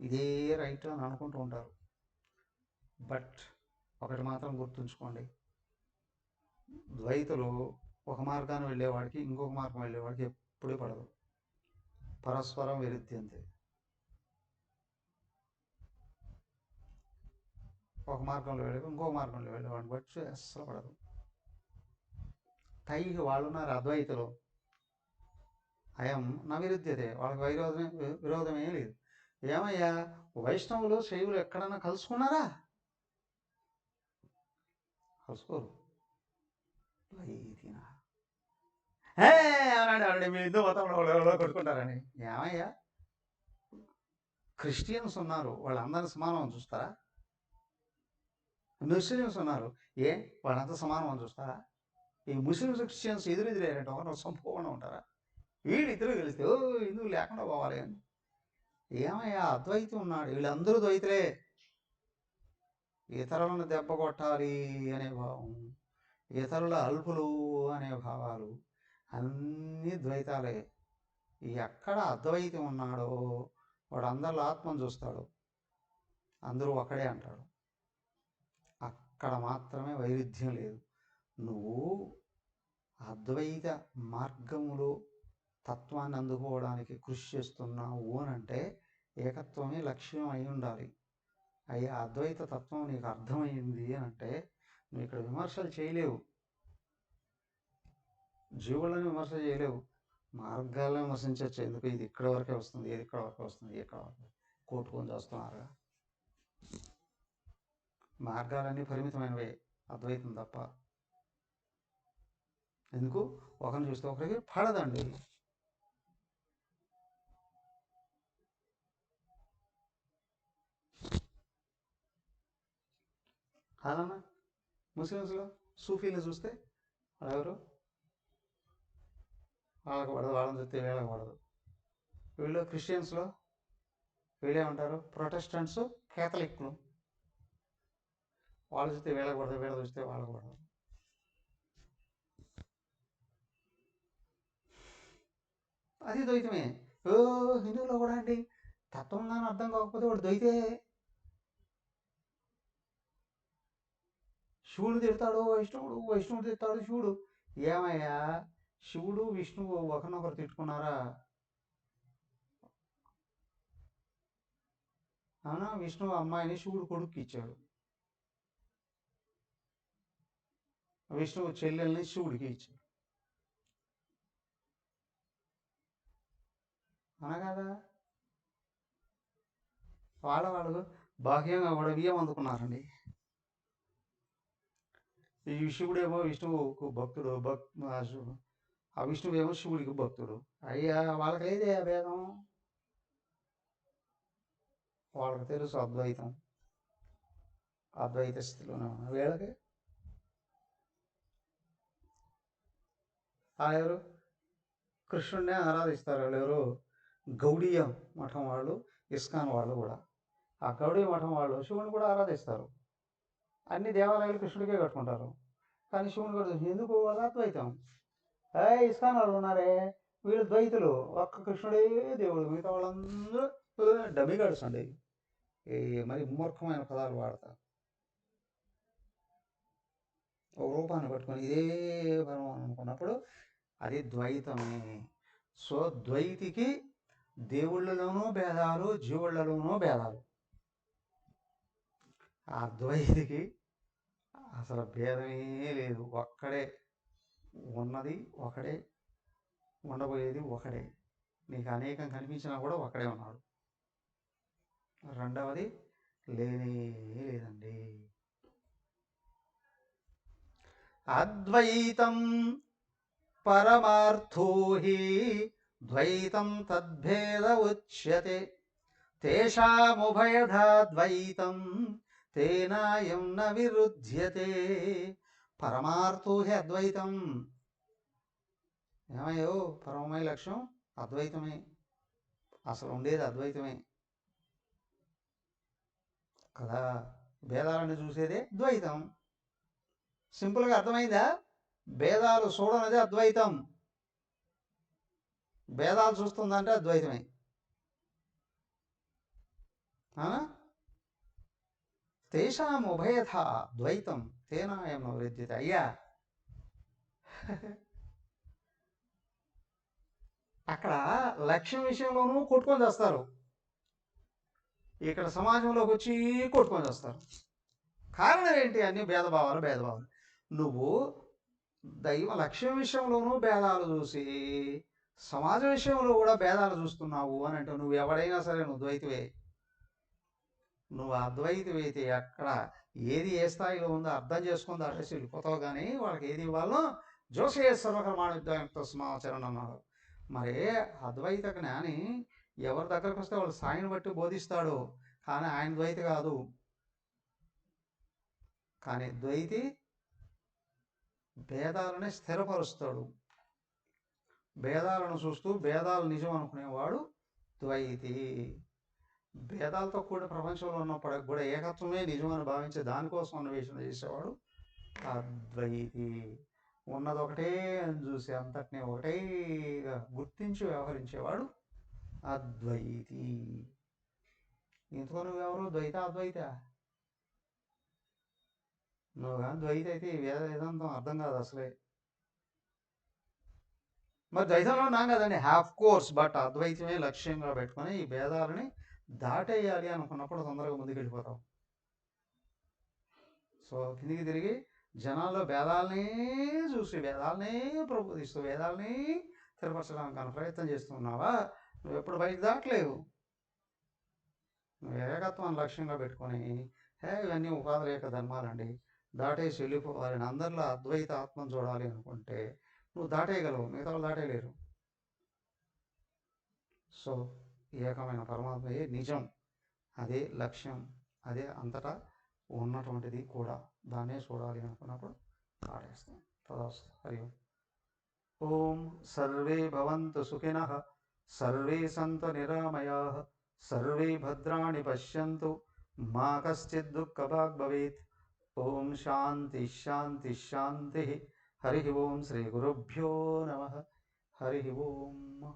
ఇదే రైట్ అని అనుకుంటూ ఉంటారు. బట్ ఒకటి మాత్రం గుర్తుంచుకోండి, ద్వైతులు ఒక మార్గాన్ని వెళ్ళేవాడికి ఇంకొక మార్గం వెళ్ళేవాడికి ఎప్పుడూ పడదు. పరస్పరం విరుద్ధ్యంతే. ఒక మార్గంలో వెళ్ళే ఇంకొక మార్గంలో వెళ్ళేవాడిని బట్టి అస్సలు పడదు. తైకి వాళ్ళున్నారు అద్వైతులు, అయం నా విరుద్ధ్యతే, వాళ్ళకి విరోధమే లేదు. ఏమయ్యా, వైష్ణవులు శైవులు ఎక్కడన్నా కలుసుకున్నారా? కలుసుకోరు. ద్వైతిన అవునండి మీ హిందూ మతంలో కొట్టుకుంటారని. ఏమయ్యా, క్రిస్టియన్స్ ఉన్నారు, వాళ్ళందరినీ సమానం అని చూస్తారా? ముస్లిమ్స్ ఉన్నారు, వాళ్ళంతా సమానం అని చూస్తారా? ఈ ముస్లిమ్స్ క్రిస్టియన్స్ ఎదురెదిరేరంటే ఒకరు సంపూర్ణంగా ఉంటారా? వీళ్ళిద్దరూ కలిస్తే హిందువులు లేకుండా పోవాలి అని. ఏమయ్యా, అద్వైతం ఉన్నాడు, వీళ్ళందరూ ద్వైతులే. ఇతరులను దెబ్బ కొట్టాలి అనే భావం, ఇతరుల అల్పులు అనే భావాలు అన్నీ ద్వైతాలే. ఎక్కడ అద్వైతం ఉన్నాడో వాడు అందరిలో ఆత్మను చూస్తాడు, అందరూ ఒకడే అంటాడు. అక్కడ మాత్రమే వైరుధ్యం లేదు. నువ్వు అద్వైత మార్గంలో తత్వాన్ని అందుకోవడానికి కృషి చేస్తున్నావు అనంటే ఏకత్వమే లక్ష్యం అయి ఉండాలి. అయ్యా, అద్వైత తత్వం నీకు అర్థమైంది అనంటే నువ్వు ఇక్కడ విమర్శలు చేయలేవు, జీవులను విమర్శ చేయలేవు, మార్గాలను విమర్శించవచ్చు. ఎందుకు ఇది ఇక్కడ వరకే వస్తుంది, ఏది ఇక్కడ వరకే వస్తుంది, ఇక్కడ వరకు కోట్టుకొని చేస్తున్నారుగా. మార్గాలన్నీ పరిమితమైనవే, అద్వైతం తప్ప. ఎందుకు ఒకరిని చూస్తే ఒకరికి పడదండి. అలానా ముస్లిమ్స్లో సూఫీలు చూస్తే ఎవరు వాళ్ళకి పడదు, వాళ్ళని చూస్తే వీళ్ళకి పడదు. వీళ్ళు క్రిస్టియన్స్లో వీళ్ళేమంటారు, ప్రొటెస్టెంట్స్ కేథలిక్లు, వాళ్ళు చూస్తే వీళ్ళకి పడదు, వీళ్ళ చూస్తే వాళ్ళకి పడదు. అది ద్వైతమే. హిందువులో కూడా అండి తత్వం కానీ అర్థం కాకపోతే వాడు ద్వైతే. శివుడు తిడతాడు వైష్ణవుడు, వైష్ణవుడు తిడతాడు శివుడు. ఏమయ్యా, శివుడు విష్ణువు ఒకరినొకరు తిట్టుకున్నారా? అవునా, విష్ణువు అమ్మాయిని శివుడు కొడుకు ఇచ్చాడు, విష్ణువు చెల్లెల్ని శివుడికి ఇచ్చాడు, అనగాదా? వాళ్ళు బాహ్యంగా కూడా బియ్యం అందుకున్నారండి. ఈ శివుడేమో విష్ణువుకు భక్తుడు, ఆ విష్ణువేమో శివుడికి భక్తుడు. అయ్యా, వాళ్ళకి లేదే భేదం. వాళ్ళకి తెలుసు అద్వైతం, అద్వైత స్థితిలోనే ఉన్నా. వీళ్ళకి ఎవరు కృష్ణుడినే ఆరాధిస్తారు. వాళ్ళు ఎవరు, గౌడీయ మఠం వాళ్ళు, ఇస్కాన్ వాళ్ళు కూడా. ఆ గౌడీయ మఠం వాళ్ళు శివుని కూడా ఆరాధిస్తారు. అన్ని దేవాలయాలు కృష్ణుడికే కట్టుకుంటారు, కానీ శివుని కూడా ఎందుకు? వాళ్ళ అద్వైతం. ఇస్కాన్ వాళ్ళు ఉన్నారే, వీళ్ళు ద్వైతులు, ఒక్క కృష్ణుడే దేవుడు, మిగతా వాళ్ళందరూ డమిగాడ్స్ అండి. మరి మూర్ఖమైన పదాలు వాడతారు. ఒక రూపాన్ని పట్టుకొని ఇదే పరమం అనుకున్నప్పుడు అది ద్వైతమే. సో ద్వైతికి దేవుళ్ళలోనూ భేదాలు, జీవుళ్ళలోనూ భేదాలు. ఆ ద్వైతికి అసలు భేదమే లేదు, ఒక్కడే ఉన్నది, ఒకడే ఉండబోయేది, ఒకడే. నీకు అనేకం కనిపించినా కూడా ఒకడే ఉన్నాడు, రెండవది లేనే లేదండి. అద్వైతం పరమార్థో హి ద్వైతం తద్భేద ఉచ్యతే. తేషాముభయధా ద్వైతం తేనాయం న విరుధ్యతే. పరమార్థో హి అద్వైతం. ఏమయ్యో, పరమమైన లక్ష్యం అద్వైతమే, అసలు ఉండేది అద్వైతమే కదా. భేదాలను చూసేదే ద్వైతం. సింపుల్గా అర్థమైందా? భేదాలు చూడనదే అద్వైతం, భేదాలు చూస్తుందంటే అద్వైతమే. తేషాం ఉభయథ ద్వైతం తేనాయం న విరుధ్యతే. అయ్యా, అక్కడ లక్ష్యం విషయంలోనూ కొట్టుకొని చేస్తారు, ఇక్కడ సమాజంలోకి వచ్చి కొట్టుకొని చేస్తారు. కారణం ఏంటి? అన్ని భేదభావాలు. నువ్వు దైవ లక్ష్యం విషయంలోనూ భేదాలు చూసి సమాజ విషయంలో కూడా భేదాలు చూస్తున్నావు అని అంటే నువ్వు ఎవడైనా సరే నువ్వు ద్వైతవే. నువ్వు అద్వైతమైతే అక్కడ ఏది ఏ స్థాయిలో ఉందో అర్థం చేసుకుంది అడ్రస్ వెళ్ళిపోతావు. కానీ వాళ్ళకి ఏది ఇవ్వాలో జోషే సర్వకర్మాణ విద్వాంతో సమాచరణ అన్నాడు. మరి అద్వైత జ్ఞాని ఎవరి దగ్గరకు వస్తే వాళ్ళు స్థాయిని బట్టి బోధిస్తాడు, కానీ ఆయన ద్వైతి కాదు. కానీ ద్వైతి భేదాలని స్థిరపరుస్తాడు. భేదాలను చూస్తూ భేదాలు నిజం అనుకునేవాడు ద్వైతి. భేదాలతో కూడిన ప్రపంచంలో ఉన్నప్పటికి కూడా ఏకత్వమే నిజం అని భావించే దానికోసం అన్వేషణ చేసేవాడు అద్వైతి. ఉన్నది ఒకటే అని చూసి అంతటినీ ఒకటేగా గుర్తించి వ్యవహరించేవాడు అద్వైతి. ఇంతకు నువ్వెవరు? ద్వైత అద్వైత? నువ్వు కానీ ద్వైత అయితే ఈ వేదాంతం అర్థం కాదు అసలే. మరి ద్వైతంలో ఉన్నాం కదండి, హాఫ్ కోర్స్. బట్ అద్వైతమే లక్ష్యంగా పెట్టుకొని ఈ భేదాలని దాటేయాలి అనుకున్నప్పుడు తొందరగా ముందుకు వెళ్ళిపోతాం. సో కిందికి తిరిగి జనాల్లో భేదాలనే చూసి భేదాలనే ప్రబోధిస్తూ భేదాలని స్థిరపరచడానికి ప్రయత్నం చేస్తున్నావా? నువ్వు ఎప్పుడు బయట దాటలేవు. నువ్వు ఏకత్వాన్ని లక్ష్యంగా పెట్టుకొని ఇవన్నీ ఉపాధులేక ధర్మాలండి దాటేసి వెళ్ళిపోవాలని అందరిలో అద్వైత ఆత్మను చూడాలి అనుకుంటే నువ్వు దాటేయగలవు, మిగతా వాళ్ళు దాటేయలేరు. సో ఏకమైన పరమాత్మయే నిజం, అదే లక్ష్యం, అదే అంతటా ఉన్నటువంటిది కూడా. దాన్నే చూడాలి అనుకున్నప్పుడు పాడేస్తాం. తదాస్తు. హరి ఓం. సర్వే భవంతు సుఖినః, సర్వే సంతు నిరామయాః, సర్వే భద్రాణి పశ్యంతు, మా కశ్చిద్ దుఃఖభాగ్ భవేత్. ఓం శాంతి శాంతి శాంతి. హరి ఓం. శ్రీ గురుభ్యో నమః. హరి ఓం.